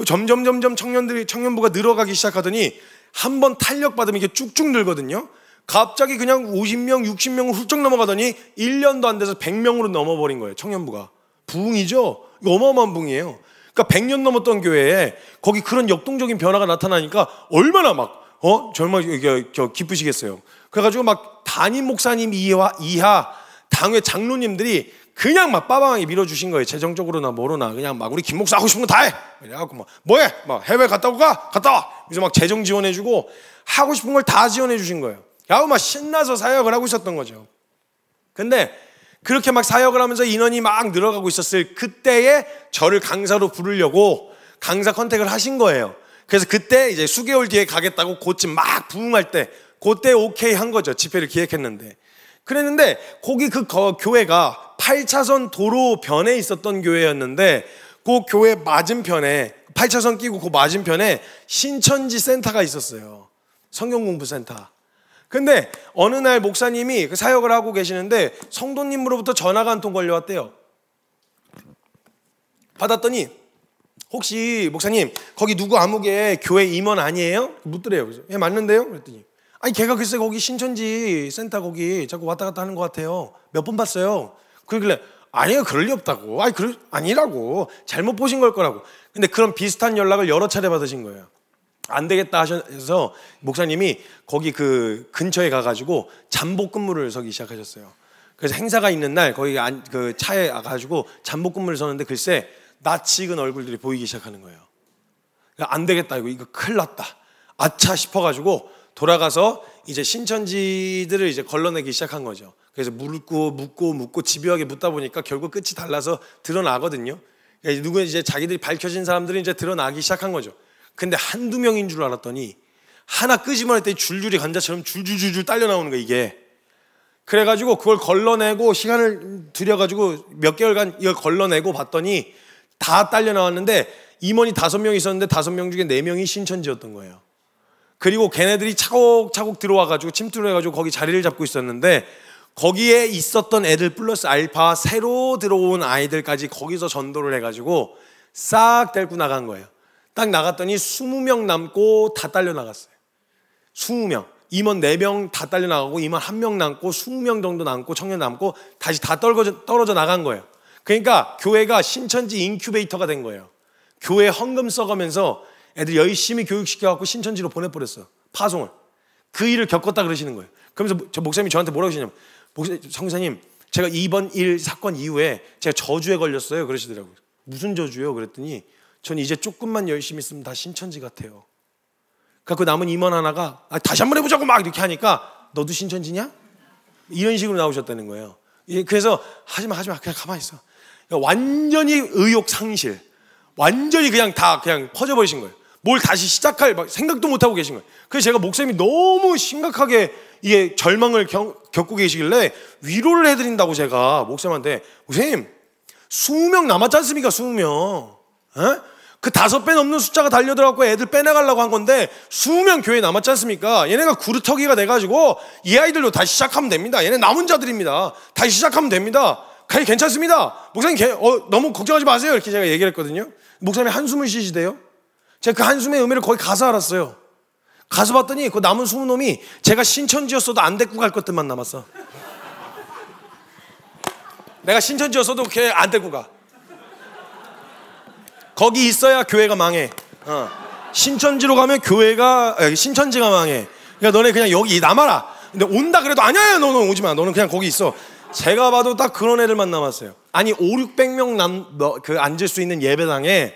점점 청년부가 늘어가기 시작하더니 한번 탄력받으면 이게 쭉쭉 늘거든요. 갑자기 그냥 50명, 60명을 훌쩍 넘어가더니 1년도 안 돼서 100명으로 넘어버린 거예요. 청년부가. 부흥이죠. 이거 어마어마한 부흥이에요. 그러니까 100년 넘었던 교회에 거기 그런 역동적인 변화가 나타나니까 얼마나 정말 기쁘시겠어요. 그래가지고 막 담임 목사님 이하 당회 장로님들이 그냥 막 빠방하게 밀어주신 거예요. 재정적으로나 뭐로나 그냥 막 우리 김 목사 하고 싶은 거 다 해. 그래갖고 뭐해? 해외 갔다 오고 갔다 와. 그래서 막 재정 지원해주고 하고 싶은 걸 다 지원해주신 거예요. 막 신나서 사역을 하고 있었던 거죠. 근데 그렇게 막 사역을 하면서 인원이 막 늘어가고 있었을 그때에 저를 강사로 부르려고 강사 컨택을 하신 거예요. 그래서 그때 이제 수개월 뒤에 가겠다고 곧쯤 막 부흥할 때 그때 오케이 한 거죠. 집회를 기획했는데. 그랬는데 거기 교회가 8차선 도로변에 있었던 교회였는데 그 교회 맞은편에 8차선 끼고 그 맞은편에 신천지 센터가 있었어요. 성경공부센터. 근데 어느 날 목사님이 사역을 하고 계시는데 성도님으로부터 전화가 한 통 걸려왔대요. 받았더니 혹시 목사님 거기 누구 아무개 교회 임원 아니에요? 묻더래요. 그래서 맞는데요? 그랬더니 걔가 글쎄 거기 신천지 센터 거기 자꾸 왔다 갔다 하는 것 같아요. 몇 번 봤어요. 그러길래 아니요 그럴 리 없다고. 아니라고. 잘못 보신 걸 거라고. 근데 그런 비슷한 연락을 여러 차례 받으신 거예요. 안 되겠다 하셔서 목사님이 거기 그 근처에 가가지고 잠복 근무를 서기 시작하셨어요. 그래서 행사가 있는 날 거기 그 차에 가가지고 잠복 근무를 서는데 글쎄 낯이 익은 얼굴들이 보이기 시작하는 거예요. 안 되겠다 이거 큰일 났다. 아차 싶어가지고 돌아가서 이제 신천지들을 이제 걸러내기 시작한 거죠. 그래서 묻고 집요하게 묻다 보니까 결국 끝이 달라서 드러나거든요. 그러니까 누구 이제 자기들이 밝혀진 사람들이 이제 드러나기 시작한 거죠. 근데 한두 명인 줄 알았더니 하나 끄집어낼 때 줄줄이 관자처럼 줄줄줄줄 딸려 나오는 거예요 이게. 그래가지고 그걸 걸러내고 시간을 들여가지고 몇 개월간 이걸 걸러내고 봤더니 다 딸려 나왔는데 임원이 5명 있었는데 5명 중에 4명이 신천지였던 거예요. 그리고 걔네들이 차곡차곡 들어와가지고 침투를 해가지고 거기 자리를 잡고 있었는데 거기에 있었던 애들 플러스 알파 새로 들어온 아이들까지 거기서 전도를 해가지고 싹 데리고 나간 거예요. 딱 나갔더니 20명 남고 다 딸려 나갔어요. 20명. 임원 4명 다 딸려 나가고 임원 1명 남고 20명 정도 남고 청년 남고 다시 다 떨어져 나간 거예요. 그러니까 교회가 신천지 인큐베이터가 된 거예요. 교회 헌금 써가면서 애들 열심히 교육시켜갖고 신천지로 보내버렸어요. 파송을. 그 일을 겪었다 그러시는 거예요. 그러면서 저 목사님이 저한테 뭐라고 하시냐면, 성사님, 제가 이번 일 사건 이후에 제가 저주에 걸렸어요. 그러시더라고요. 무슨 저주요? 그랬더니 전 이제 조금만 열심히 있으면 다 신천지 같아요. 그래서 남은 임원 하나가 다시 한번 해보자고 막 이렇게 하니까 너도 신천지냐? 이런 식으로 나오셨다는 거예요. 그래서 하지마 그냥 가만히 있어. 완전히 의욕 상실, 완전히 그냥 다 그냥 퍼져버리신 거예요. 뭘 다시 시작할 생각도 못하고 계신 거예요. 그래서 제가 목사님이 너무 심각하게 이게 절망을 겪고 계시길래 위로를 해드린다고 제가 목사님한테, 목사님 20명 남았지 않습니까? 20명. 그 5배 넘는 숫자가 달려들어갖고 애들 빼나가려고 한 건데 20명 교회 남았지 않습니까? 얘네가 구루터기가 돼가지고 이 아이들도 다시 시작하면 됩니다. 얘네 남은 자들입니다. 다시 시작하면 됩니다. 괜찮습니다. 목사님 너무 걱정하지 마세요. 이렇게 제가 얘기를 했거든요. 목사님이 한숨을 쉬시대요. 제가 그 한숨의 의미를 거의 가서 알았어요. 가서 봤더니 그 남은 20놈이 제가 신천지였어도 안 데리고 갈 것들만 남았어. 내가 신천지였어도 걔 안 데리고 가. 거기 있어야 교회가 망해. 신천지로 가면 신천지가 망해. 그러니까 너네 그냥 여기 남아라. 근데 온다 그래도 아니야, 너는 오지 마. 너는 그냥 거기 있어. 제가 봐도 딱 그런 애들만 남았어요. 아니 500~600명 앉을 수 있는 예배당에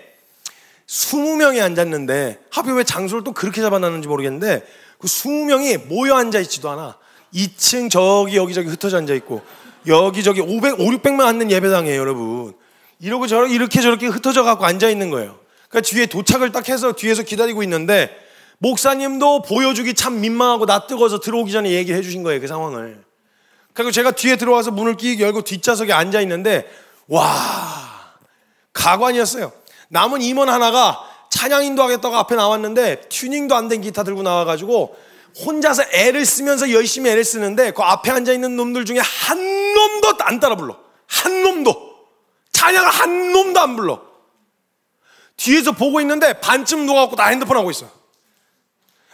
20명이 앉았는데 하필 왜 장소를 또 그렇게 잡아놨는지 모르겠는데 그 20명이 모여 앉아있지도 않아. 2층 저기 여기저기 흩어져 앉아있고 여기저기 500~600명 앉는 예배당이에요, 여러분. 이러고 이렇게 저렇게 흩어져 갖고 앉아있는 거예요. 그러니까 뒤에 도착을 딱 해서 뒤에서 기다리고 있는데 목사님도 보여주기 참 민망하고 낯뜨거워서 들어오기 전에 얘기를 해주신 거예요, 그 상황을. 그리고 제가 뒤에 들어와서 문을 끼익 열고 뒷좌석에 앉아있는데 와, 가관이었어요. 남은 임원 하나가 찬양 인도하겠다고 앞에 나왔는데 튜닝도 안 된 기타 들고 나와가지고 혼자서 애를 쓰면서 열심히 애를 쓰는데 그 앞에 앉아있는 놈들 중에 한 놈도 안 따라 불러. 한 놈도. 찬양을 한 놈도 안 불러. 뒤에서 보고 있는데 반쯤 누워갖고 나 핸드폰 하고 있어.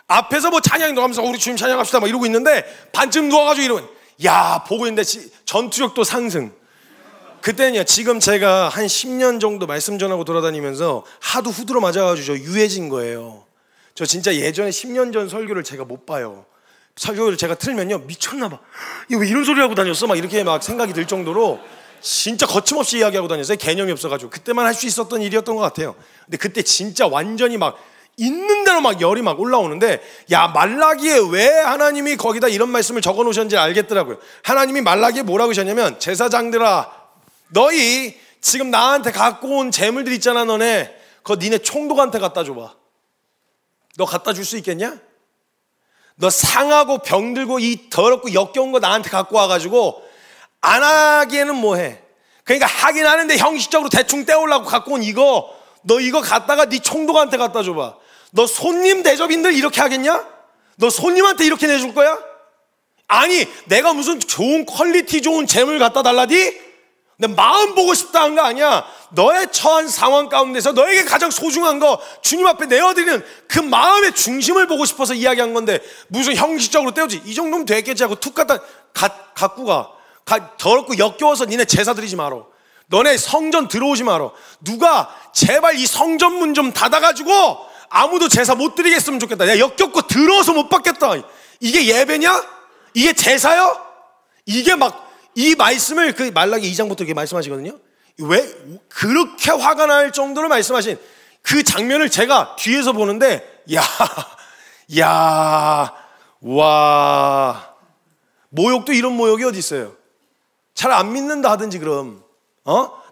앞에서 뭐 찬양 인도하면서 우리 주님 찬양합시다 막 이러고 있는데 반쯤 누워가지고 이러고, 야, 보고 있는데 전투력도 상승. 그때는요, 지금 제가 한 10년 정도 말씀 전하고 돌아다니면서 하도 후드로 맞아가지고 저 유해진 거예요. 저 진짜 예전에 10년 전 설교를 제가 못 봐요. 설교를 제가 틀면요, 미쳤나봐. 이거 왜 이런 소리 하고 다녔어? 막 이렇게 막 생각이 들 정도로 진짜 거침없이 이야기하고 다녔어요. 개념이 없어가지고. 그때만 할 수 있었던 일이었던 것 같아요. 근데 그때 진짜 완전히 막 있는 대로 막 열이 막 올라오는데, 야, 말라기에 왜 하나님이 거기다 이런 말씀을 적어 놓으셨는지 알겠더라고요. 하나님이 말라기에 뭐라고 하셨냐면, 제사장들아, 너희 지금 나한테 갖고 온 재물들 있잖아, 너네. 그거 니네 총독한테 갖다 줘봐. 너 갖다 줄 수 있겠냐? 너 상하고 병들고 이 더럽고 역겨운 거 나한테 갖고 와가지고 안 하기에는 뭐해. 그러니까 하긴 하는데 형식적으로 대충 떼오려고 갖고 온 이거, 너 이거 갖다가 네 총독한테 갖다 줘봐. 너 손님 대접인들 이렇게 하겠냐? 너 손님한테 이렇게 내줄 거야? 아니, 내가 무슨 좋은 퀄리티 좋은 재물 갖다 달라디? 내 마음 보고 싶다 한 거 아니야. 너의 처한 상황 가운데서 너에게 가장 소중한 거 주님 앞에 내어드리는 그 마음의 중심을 보고 싶어서 이야기한 건데 무슨 형식적으로 떼우지. 이 정도면 되겠지 하고 툭 갖다 갖고 가. 더럽고 역겨워서 니네 제사 드리지 마라. 너네 성전 들어오지 마라. 누가 제발 이 성전문 좀 닫아가지고 아무도 제사 못 드리겠으면 좋겠다. 내가 역겹고 더러워서 못 받겠다. 이게 예배냐? 이게 제사요? 이게 막 이 말씀을 그 말라기 2장부터 이렇게 말씀하시거든요. 왜 그렇게 화가 날 정도로 말씀하신 그 장면을 제가 뒤에서 보는데, 와, 모욕도 이런 모욕이 어디 있어요? 잘 안 믿는다 하든지 그럼,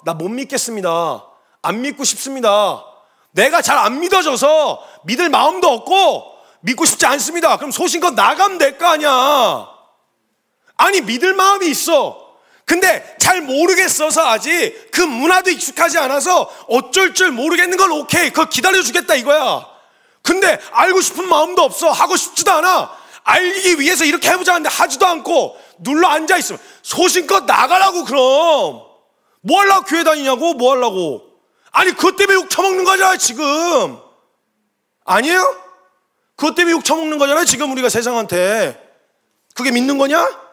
나 못 믿겠습니다. 안 믿고 싶습니다. 내가 잘 안 믿어져서 믿을 마음도 없고 믿고 싶지 않습니다. 그럼 소신껏 나가면 될 거 아니야. 아니, 믿을 마음이 있어. 근데 잘 모르겠어서 아직 그 문화도 익숙하지 않아서 어쩔 줄 모르겠는 건 오케이. 그거 기다려주겠다 이거야. 근데 알고 싶은 마음도 없어. 하고 싶지도 않아. 알기 위해서 이렇게 해보자 하는데 하지도 않고 눌러 앉아있으면 소신껏 나가라고. 그럼 뭐 하려고 교회 다니냐고. 뭐 하려고. 아니, 그것 때문에 욕 처먹는 거잖아 지금. 아니에요? 그것 때문에 욕 처먹는 거잖아요 지금 우리가 세상한테. 그게 믿는 거냐?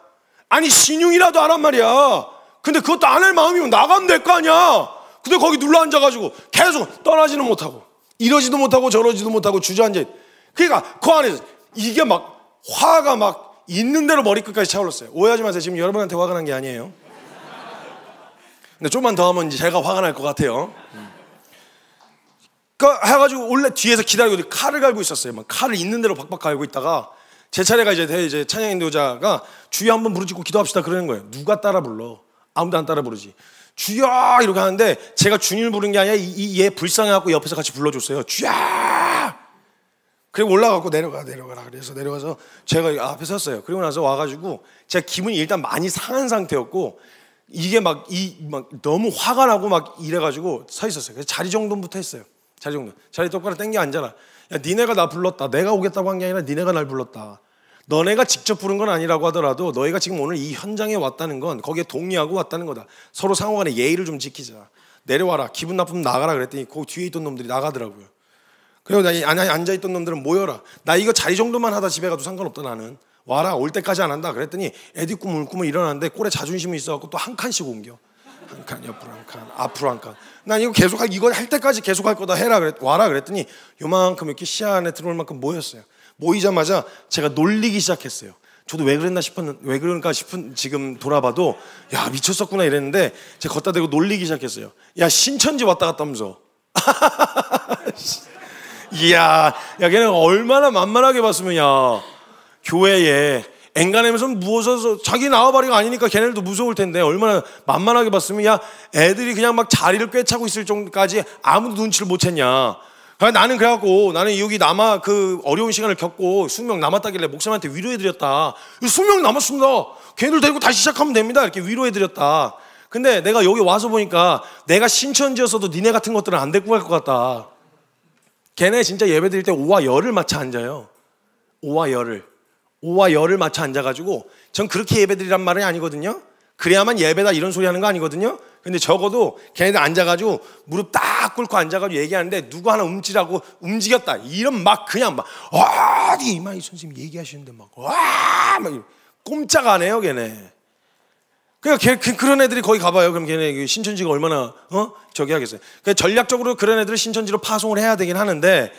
아니, 신용이라도 하란 말이야. 근데 그것도 안 할 마음이면 나가면 될 거 아니야. 근데 거기 눌러 앉아가지고 계속 떠나지는 못하고 이러지도 못하고 저러지도 못하고 주저앉아. 그러니까 그 안에서 이게 막 화가 막 있는 대로 머리끝까지 차올랐어요. 오해하지 마세요. 지금 여러분한테 화가 난 게 아니에요. 근데 좀만 더 하면 이제 제가 화가 날 것 같아요. 그러니까 해가지고 원래 뒤에서 기다리고 칼을 갈고 있었어요. 막 칼을 있는 대로 박박 갈고 있다가 제 차례가 이제 찬양 인도자가 주여 한번 부르짖고 기도합시다 그러는 거예요. 누가 따라 불러? 아무도 안 따라 부르지. 주여 이렇게 하는데 제가 주님을 부른 게 아니라 얘 불쌍해갖고 옆에서 같이 불러줬어요. 주여. 그리고 올라가고 내려가라 그래서 내려가서 제가 앞에 섰어요. 그리고 나서 와가지고 제가 기분이 일단 많이 상한 상태였고 이게 막 너무 화가 나고 막 이래가지고 서 있었어요. 그래서 자리 정돈부터 했어요. 자리 똑바로 땡겨 앉아라. 야, 니네가 나 불렀다. 내가 오겠다고 한 게 아니라 니네가 날 불렀다. 너네가 직접 부른 건 아니라고 하더라도 너희가 지금 오늘 이 현장에 왔다는 건 거기에 동의하고 왔다는 거다. 서로 상호간에 예의를 좀 지키자. 내려와라. 기분 나쁘면 나가라 그랬더니 그 뒤에 있던 놈들이 나가더라고요. 그리고 앉아있던 놈들은 모여라. 나 이거 자리 정도만 하다 집에 가도 상관없다. 나는 와라. 올 때까지 안 한다. 그랬더니 애디 꾸물꾸물 일어났는데 꼴에 자존심이 있어갖고 또 한 칸씩 옮겨. 한 칸, 옆으로 한 칸, 앞으로 한 칸. 난 이거 이거 할 때까지 계속 할 거다. 와라 그랬더니 요만큼 이렇게 시야 안에 들어올 만큼 모였어요. 모이자마자 제가 놀리기 시작했어요. 저도 왜 그런가 싶은 지금 돌아봐도 야 미쳤었구나 이랬는데 제가 걷다 대고 놀리기 시작했어요. 야 신천지 왔다 갔다 하면서 이야 야 걔는 얼마나 만만하게 봤으면 야 교회에 앵간하면서 무서워서 자기 나와바리가 아니니까 걔네들도 무서울 텐데 얼마나 만만하게 봤으면 야 애들이 그냥 막 자리를 꿰차고 있을 정도까지 아무도 눈치를 못 챘냐. 나는 그래갖고 나는 여기 그 어려운 시간을 겪고 수명 남았다길래 목사님한테 위로해드렸다. 수명 남았습니다. 걔네들 데리고 다시 시작하면 됩니다. 이렇게 위로해드렸다. 근데 내가 여기 와서 보니까 내가 신천지였어도 니네 같은 것들은 안 데리고 갈 것 같다. 걔네 진짜 예배 드릴 때 오와 열을 맞춰 앉아요. 오와 열을 맞춰 앉아가지고 전 그렇게 예배 드리란 말이 아니거든요. 그래야만 예배다 이런 소리 하는 거 아니거든요. 근데 적어도 걔네들 앉아가지고 무릎 딱 꿇고 앉아가지고 얘기하는데 누구 하나 움직였다 이런 막 그냥 막 어디 이만희 선생님 얘기하시는데 막 꼼짝 안 해요 걔네. 그러니까 그런 애들이 거기 가봐요. 그럼 걔네 신천지가 얼마나 저기 하겠어요. 그러니까 전략적으로 그런 애들을 신천지로 파송을 해야 되긴 하는데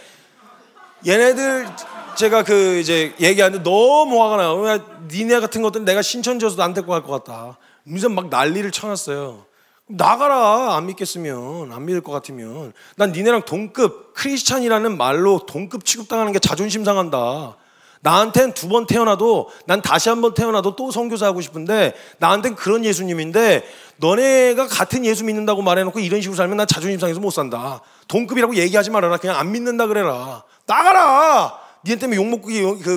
얘네들 제가 이제 얘기하는데 너무 화가 나요. 니네 같은 것들은 내가 신천지여서도 안 데리고 갈 것 같다. 무슨 막 난리를 쳐놨어요. 나가라. 안 믿겠으면, 안 믿을 것 같으면. 난 니네랑 동급, 크리스찬이라는 말로 동급 취급당하는 게 자존심 상한다. 나한텐 2번 태어나도 난 다시 한 번 태어나도 또 선교사 하고 싶은데 나한텐 그런 예수님인데 너네가 같은 예수 믿는다고 말해놓고 이런 식으로 살면 난 자존심 상해서 못 산다. 동급이라고 얘기하지 말아라. 그냥 안 믿는다 그래라. 나가라. 니네 때문에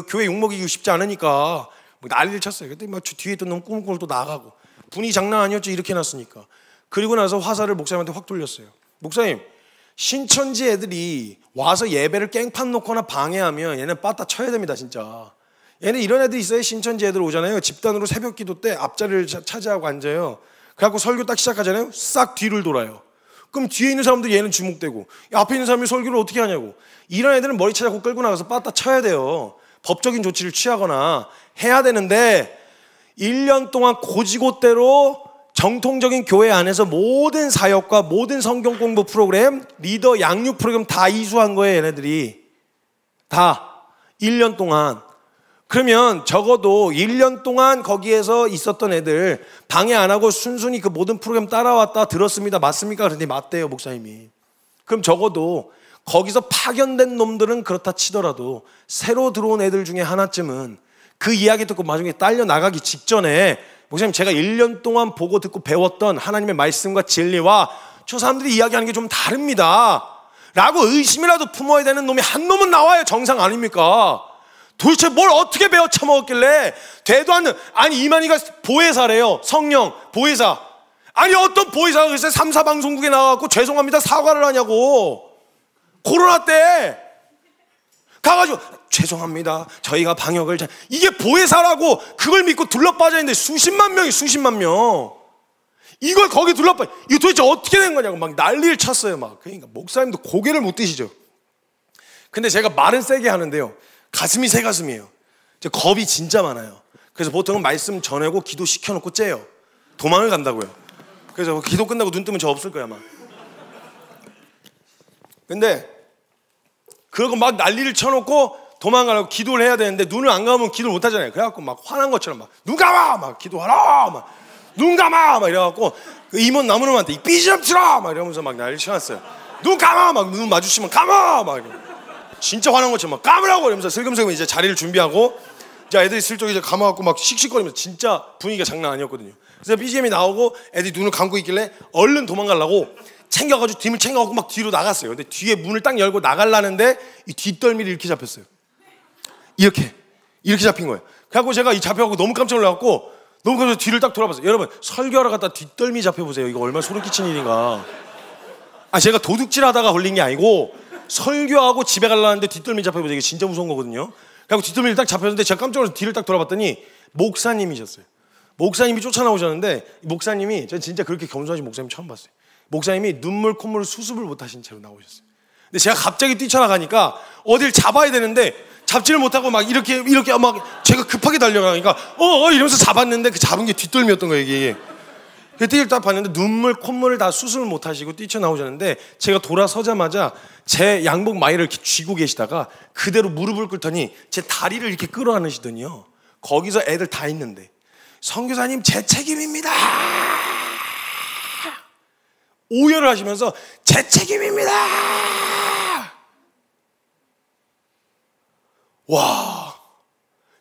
교회 욕먹이기 쉽지 않으니까 난리를 쳤어요. 그때 막 뒤에 있던 놈 꾸물꾸물 또 나가고 분위기 장난 아니었죠. 이렇게 해놨으니까. 그리고 나서 화살을 목사님한테 확 돌렸어요. 목사님, 신천지 애들이 와서 예배를 깽판 놓거나 방해하면 얘는 빠따 쳐야 됩니다. 진짜. 얘는 이런 애들 있어요. 신천지 애들 오잖아요. 집단으로 새벽 기도 때 앞자리를 차지하고 앉아요. 그래갖고 설교 딱 시작하잖아요. 싹 뒤를 돌아요. 그럼 뒤에 있는 사람들 얘는 주목되고 앞에 있는 사람이 설교를 어떻게 하냐고. 이런 애들은 머리 찾아고 끌고 나가서 빠따 쳐야 돼요. 법적인 조치를 취하거나 해야 되는데 1년 동안 고지고대로 정통적인 교회 안에서 모든 사역과 모든 성경 공부 프로그램, 리더 양육 프로그램 다 이수한 거예요. 얘네들이 다 1년 동안. 그러면 적어도 1년 동안 거기에서 있었던 애들 방해 안 하고 순순히 그 모든 프로그램 따라왔다 들었습니다. 맞습니까? 그런데 맞대요. 목사님이. 그럼 적어도 거기서 파견된 놈들은 그렇다 치더라도 새로 들어온 애들 중에 하나쯤은 그 이야기 듣고 나중에 딸려 나가기 직전에 목사님 제가 1년 동안 보고 듣고 배웠던 하나님의 말씀과 진리와 저 사람들이 이야기하는 게 좀 다릅니다 라고 의심이라도 품어야 되는 놈이 한 놈은 나와요. 정상 아닙니까? 도대체 뭘 어떻게 배워 처먹었길래 되도 않는. 아니 이만희가 보혜사래요. 성령 보혜사. 아니 어떤 보혜사가 글쎄 3사 방송국에 나와갖고 죄송합니다 사과를 하냐고. 코로나 때 가가지고 죄송합니다 저희가 방역을 이게 보혜사라고 그걸 믿고 둘러빠져 있는데 수십만 명이 이걸 거기 둘러빠져. 이거 도대체 어떻게 된 거냐고 막 난리를 쳤어요. 막 그러니까 목사님도 고개를 못 드시죠. 근데 제가 말은 세게 하는데요 가슴이 새 가슴이에요. 겁이 진짜 많아요. 그래서 보통은 말씀 전하고 기도 시켜놓고 째요. 도망을 간다고요. 그래서 기도 끝나고 눈 뜨면 저 없을 거야. 막 근데 그러고 막 난리를 쳐놓고 도망가려고 기도를 해야 되는데 눈을 안 감으면 기도를 못 하잖아요. 그래갖고 막 화난 것처럼 막 눈 감아! 막 기도하라! 막 눈 감아! 막 이래갖고 그 임원 나무놈한테 이 삐 좀 틀어! 막 이러면서 막 난리를 쳐놨어요. 눈 감아! 막 눈 마주치면 감아! 막 이러고. 진짜 화난 것처럼 막 감으라고! 이러면서 슬금슬금 이제 자리를 준비하고 자, 애들이 슬쩍 이제 감아갖고 막 씩씩거리면서 진짜 분위기가 장난 아니었거든요. 그래서 BGM이 나오고 애들이 눈을 감고 있길래 얼른 도망가려고 챙겨가지고 뒤를 챙겨갖고 막 뒤로 나갔어요. 근데 뒤에 문을 딱 열고 나가려는데 이 뒷덜미를 이렇게 잡혔어요. 이렇게 잡힌 거예요. 그래갖고 제가 이 잡혀갖고 너무 깜짝 놀라갖고 너무 깜짝 뒤를 딱 돌아봤어요. 여러분 설교하러 갔다 뒷덜미 잡혀보세요. 이거 얼마나 소름 끼치는 일인가. 제가 도둑질하다가 걸린 게 아니고 설교하고 집에 가려는데 뒷덜미 잡혀보세요. 이게 진짜 무서운 거거든요. 그래갖고 뒷덜미를 딱 잡혔는데 제가 깜짝 놀라서 뒤를 딱 돌아봤더니 목사님이셨어요. 목사님이 쫓아나오셨는데 목사님이 전 진짜 그렇게 겸손하신 목사님 처음 봤어요. 목사님이 눈물 콧물 수습을 못하신 채로 나오셨어요. 근데 제가 갑자기 뛰쳐나가니까 어딜 잡아야 되는데 잡지를 못하고 막 이렇게 막 제가 급하게 달려가니까 이러면서 잡았는데 그 잡은 게 뒷덜미였던 거예요. 이게. 그때 딱 봤는데 눈물 콧물을 다 수습을 못하시고 뛰쳐나오셨는데 제가 돌아서자마자 제 양복 마이를 이렇게 쥐고 계시다가 그대로 무릎을 꿇더니 제 다리를 이렇게 끌어안으시더니요. 거기서 애들 다 있는데 선교사님 제 책임입니다. 오열을 하시면서 제 책임입니다. 와,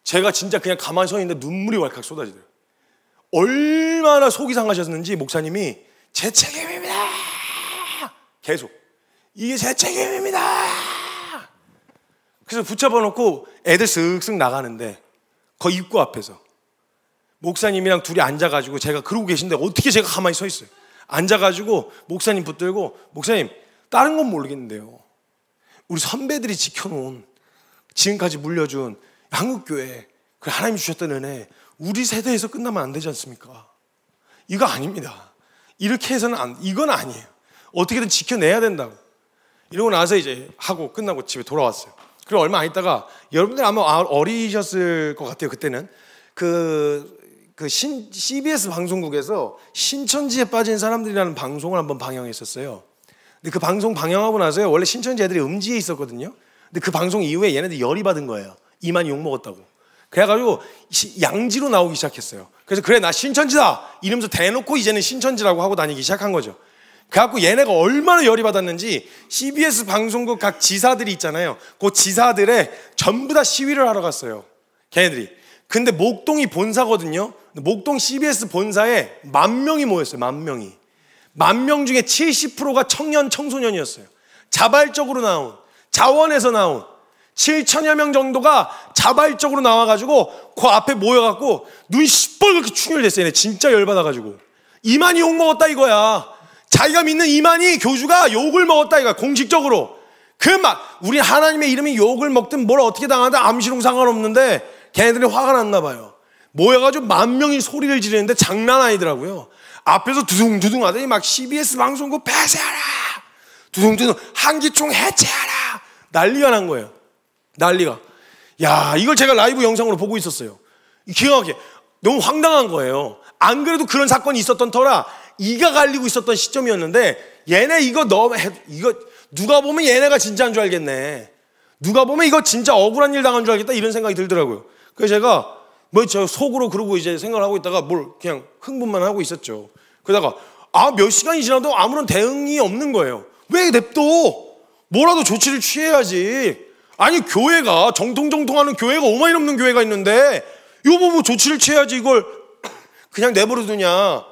제가 진짜 그냥 가만히 서 있는데 눈물이 왈칵 쏟아지더라고요. 얼마나 속이 상하셨는지 목사님이 제 책임입니다. 계속 이게 제 책임입니다. 그래서 붙잡아 놓고 애들 쓱쓱 나가는데 그 입구 앞에서 목사님이랑 둘이 앉아가지고 제가 그러고 계신데 어떻게 제가 가만히 서 있어요. 앉아가지고 목사님 붙들고 목사님 다른 건 모르겠는데요. 우리 선배들이 지켜놓은 지금까지 물려준 한국교회 그 하나님이 주셨던 은혜 우리 세대에서 끝나면 안 되지 않습니까? 이거 아닙니다. 이렇게 해서는 이건 아니에요. 어떻게든 지켜내야 된다고. 이러고 나서 이제 하고 끝나고 집에 돌아왔어요. 그리고 얼마 안 있다가 여러분들 아마 어리셨을 것 같아요. 그때는 CBS 방송국에서 신천지에 빠진 사람들이라는 방송을 한번 방영했었어요. 근데 그 방송 방영하고 나서요. 원래 신천지 애들이 음지에 있었거든요. 근데 그 방송 이후에 얘네들 열이 받은 거예요. 이만희 욕먹었다고. 그래가지고 양지로 나오기 시작했어요. 그래서 그래 나 신천지다 이러면서 대놓고 이제는 신천지라고 하고 다니기 시작한 거죠. 그래갖고 얘네가 얼마나 열이 받았는지 CBS 방송국 각 지사들이 있잖아요. 그 지사들에 전부 다 시위를 하러 갔어요. 걔네들이. 근데 목동이 본사거든요. 목동 CBS 본사에 10,000명이 모였어요. 10,000명이. 10,000명 중에 70%가 청년 청소년이었어요. 자발적으로 나온, 자원에서 나온 7,000여 명 정도가 자발적으로 나와가지고 그 앞에 모여갖고 눈 시뻘겋게 충혈됐어요. 진짜 열받아가지고 이만희 욕 먹었다 이거야. 자기가 믿는 이만희 교주가 욕을 먹었다 이거야. 공식적으로. 우리 하나님의 이름이 욕을 먹든 뭘 어떻게 당하든 암시롱 상관없는데 걔네들이 화가 났나 봐요. 모여가지고 10,000명이 소리를 지르는데 장난 아니더라고요. 앞에서 두둥두둥 하더니 막 CBS 방송국 폐쇄하라, 두둥두둥 한기총 해체하라, 난리가 난 거예요. 난리가. 야, 이걸 제가 라이브 영상으로 보고 있었어요. 기가 막히게 너무 황당한 거예요. 안 그래도 그런 사건이 있었던 터라 이가 갈리고 있었던 시점이었는데 얘네 이거 누가 보면 얘네가 진짜인 줄 알겠네. 누가 보면 이거 진짜 억울한 일 당한 줄 알겠다 이런 생각이 들더라고요. 그래서 제가 저 속으로 그러고 이제 생각을 하고 있다가 뭘 그냥 흥분만 하고 있었죠. 그러다가 몇 시간이 지나도 아무런 대응이 없는 거예요. 왜 냅둬? 뭐라도 조치를 취해야지. 아니 교회가 정통하는 교회가 5만이 넘는 교회가 있는데 이거 뭐 조치를 취해야지 이걸 그냥 내버려 두냐.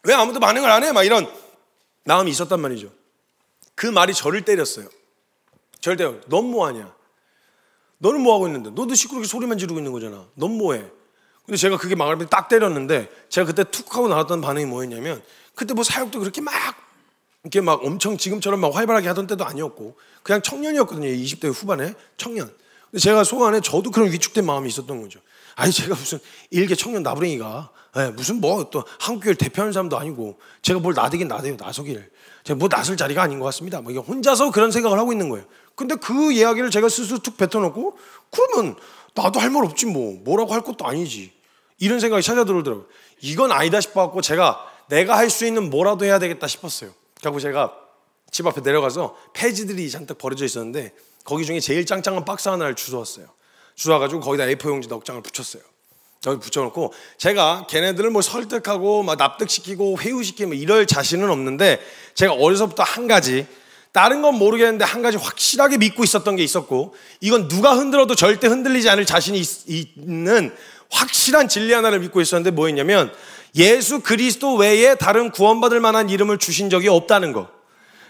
왜 아무도 반응을 안 해? 막 이런 마음이 있었단 말이죠. 그 말이 저를 때렸어요. 저를 때려. 넌 뭐하냐? 너는 뭐하고 있는데? 너도 시끄럽게 소리만 지르고 있는 거잖아. 넌 뭐해? 근데 제가 그게 말을 딱 때렸는데 제가 그때 툭 하고 나왔던 반응이 뭐였냐면 그때 뭐 사역도 그렇게 이렇게 막 엄청 지금처럼 막 활발하게 하던 때도 아니었고 그냥 청년이었거든요. 20대 후반에 청년. 근데 제가 속 안에 저도 그런 위축된 마음이 있었던 거죠. 아니 제가 무슨 일개 청년 나부랭이가 무슨 뭐 또 한국교회를 대표하는 사람도 아니고 제가 뭘 나대긴 나대요. 나서기를. 제가 뭐 나설 자리가 아닌 것 같습니다. 뭐 이게 혼자서 그런 생각을 하고 있는 거예요. 근데 그 이야기를 제가 스스로 툭 뱉어놓고 그러면 나도 할 말 없지 뭐라고 할 것도 아니지. 이런 생각이 찾아들더라고요. 이건 아니다 싶어갖고 내가 할 수 있는 뭐라도 해야 되겠다 싶었어요. 그래서 제가 집 앞에 내려가서 폐지들이 잔뜩 버려져 있었는데 거기 중에 제일 짱짱한 박스 하나를 주워왔어요. 주워가지고 거기다 A4 용지 넉 장을 붙였어요. 저기 붙여놓고 제가 걔네들을 뭐 설득하고 막 납득시키고 회유시키고 이럴 자신은 없는데 제가 어려서부터 한 가지, 다른 건 모르겠는데 한 가지 확실하게 믿고 있었던 게 있었고, 이건 누가 흔들어도 절대 흔들리지 않을 자신이 있는 확실한 진리 하나를 믿고 있었는데 뭐였냐면, 예수 그리스도 외에 다른 구원받을 만한 이름을 주신 적이 없다는 거.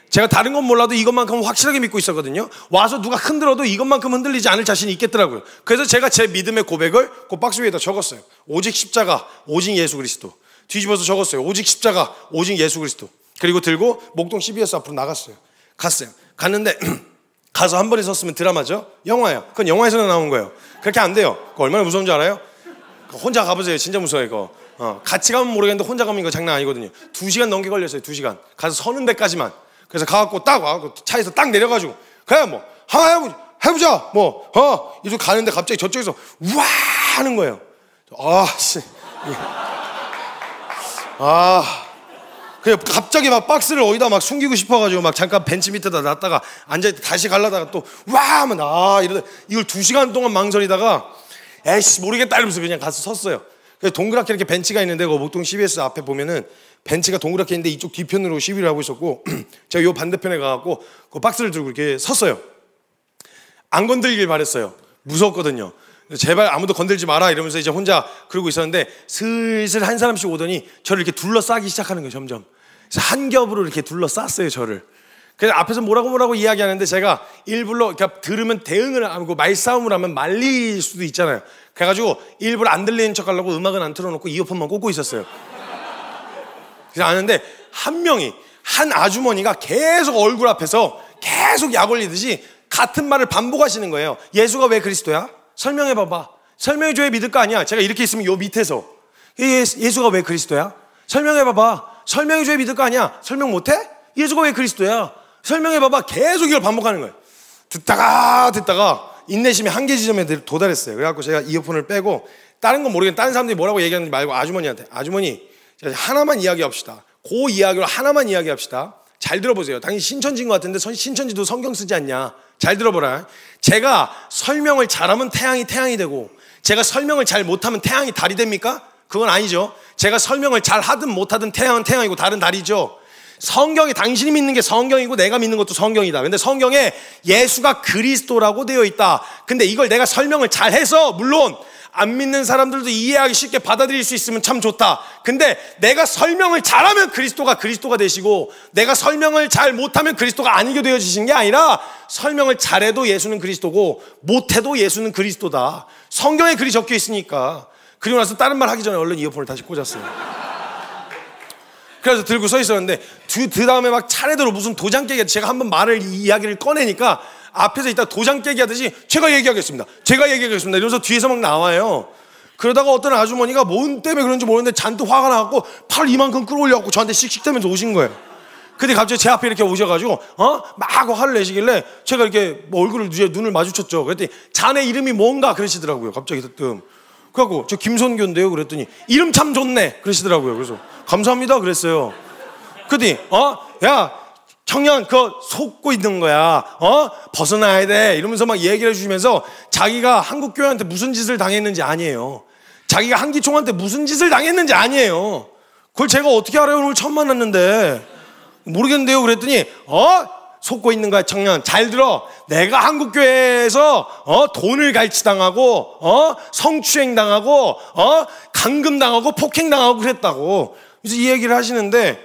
제가 다른 건 몰라도 이것만큼은 확실하게 믿고 있었거든요. 와서 누가 흔들어도 이것만큼 흔들리지 않을 자신이 있겠더라고요. 그래서 제가 제 믿음의 고백을 그 박스 위에다 적었어요. 오직 십자가, 오직 예수 그리스도. 뒤집어서 적었어요. 오직 십자가, 오직 예수 그리스도. 그리고 들고 목동 CBS 앞으로 나갔어요. 갔는데 가서 한 번에 섰으면 드라마죠. 영화예요. 그건 영화에서나 나온 거예요. 그렇게 안 돼요. 그거 얼마나 무서운 줄 알아요? 혼자 가보세요. 진짜 무서워요 이거. 같이 가면 모르겠는데 혼자 가면 이거 장난 아니거든요. 2시간 넘게 걸렸어요. 2시간 가서 서는 데까지만. 그래서 가갖고 딱 와갖고 차에서 딱 내려가지고 그래 뭐 한번 해보자 뭐 이쪽 가는데 갑자기 저쪽에서 우와 하는 거예요. 그냥 갑자기 막 박스를 어디다 막 숨기고 싶어가지고 막 잠깐 벤치 밑에다 놨다가 앉아있다 다시 가려다가 또 와 하면 이러다 이걸 2시간 동안 망설이다가 에이씨 모르겠다 이러면서 그냥 가서 섰어요. 그래서 동그랗게 이렇게 벤치가 있는데 그 목동 CBS 앞에 보면은 벤치가 동그랗게 있는데 이쪽 뒤편으로 시위를 하고 있었고 제가 요 반대편에 가갖고 그 박스를 들고 이렇게 섰어요. 안 건들길 바랬어요. 무서웠거든요. 제발 아무도 건들지 마라 이러면서 이제 혼자 그러고 있었는데 슬슬 한 사람씩 오더니 저를 이렇게 둘러싸기 시작하는 거예요. 점점. 그래서 한 겹으로 이렇게 둘러쌌어요. 저를. 그래서 앞에서 뭐라고 이야기하는데 제가 일부러 그러니까 들으면 대응을 하고 말싸움을 하면 말릴 수도 있잖아요. 그래가지고 일부러 안 들리는 척 하려고 음악은 안 틀어놓고 이어폰만 꽂고 있었어요. 그래서 아는데 한 아주머니가 계속 얼굴 앞에서 계속 약 올리듯이 같은 말을 반복하시는 거예요. 예수가 왜 그리스도야? 설명해봐봐. 설명해줘야 믿을 거 아니야. 제가 이렇게 있으면 요 밑에서 예수가 왜 그리스도야? 설명해봐봐. 설명해줘야 믿을 거 아니야. 설명 못해? 예수가 왜 그리스도야? 설명해봐봐. 계속 이걸 반복하는 거예요. 듣다가 인내심이 한계 지점에 도달했어요. 그래갖고 제가 이어폰을 빼고 다른 건 모르겠는데 다른 사람들이 뭐라고 얘기하는지 말고 아주머니한테 아주머니 하나만 이야기합시다. 그 이야기로 하나만 이야기합시다. 잘 들어보세요. 당신 신천지인 것 같은데 신천지도 성경 쓰지 않냐. 잘 들어보라. 제가 설명을 잘하면 태양이 되고 제가 설명을 잘 못하면 태양이 달이 됩니까? 그건 아니죠. 제가 설명을 잘 하든 못하든 태양은 태양이고 달은 달이죠. 성경이 당신이 믿는 게 성경이고 내가 믿는 것도 성경이다. 근데 성경에 예수가 그리스도라고 되어 있다. 근데 이걸 내가 설명을 잘해서 물론 안 믿는 사람들도 이해하기 쉽게 받아들일 수 있으면 참 좋다. 근데 내가 설명을 잘하면 그리스도가 되시고 내가 설명을 잘 못하면 그리스도가 아니게 되어지신 게 아니라 설명을 잘해도 예수는 그리스도고 못해도 예수는 그리스도다. 성경에 글이 적혀 있으니까. 그리고 나서 다른 말 하기 전에 얼른 이어폰을 다시 꽂았어요. 그래서 들고 서 있었는데 그 다음에 막 차례대로 무슨 도장 깨기 제가 한번 이야기를 꺼내니까 앞에서 이따 도장 깨기 하듯이 제가 얘기하겠습니다 이러면서 뒤에서 막 나와요. 그러다가 어떤 아주머니가 뭔 때문에 그런지 모르는데 잔뜩 화가 나갖고 팔 이만큼 끌어올려갖고 저한테 씩씩대면서 오신 거예요. 근데 갑자기 제 앞에 이렇게 오셔가지고 막 화를 내시길래 제가 이렇게 얼굴을 눈을 마주쳤죠. 그랬더니 자네 이름이 뭔가 그러시더라고요. 갑자기 뜨끔. 그래갖고 저 김선교인데요 그랬더니 이름 참 좋네 그러시더라고요. 그래서 감사합니다 그랬어요. 그랬더니 야 청년 그거 속고 있는 거야. 벗어나야 돼 이러면서 막 얘기를 해주시면서 자기가 한국 교회한테 무슨 짓을 당했는지 아니에요. 자기가 한기총한테 무슨 짓을 당했는지 아니에요. 그걸 제가 어떻게 알아요? 오늘 처음 만났는데 모르겠는데요 그랬더니 속고 있는 거야. 청년 잘 들어. 내가 한국교회에서 돈을 갈취당하고 성추행당하고 감금당하고 폭행당하고 그랬다고. 그래서 이 얘기를 하시는데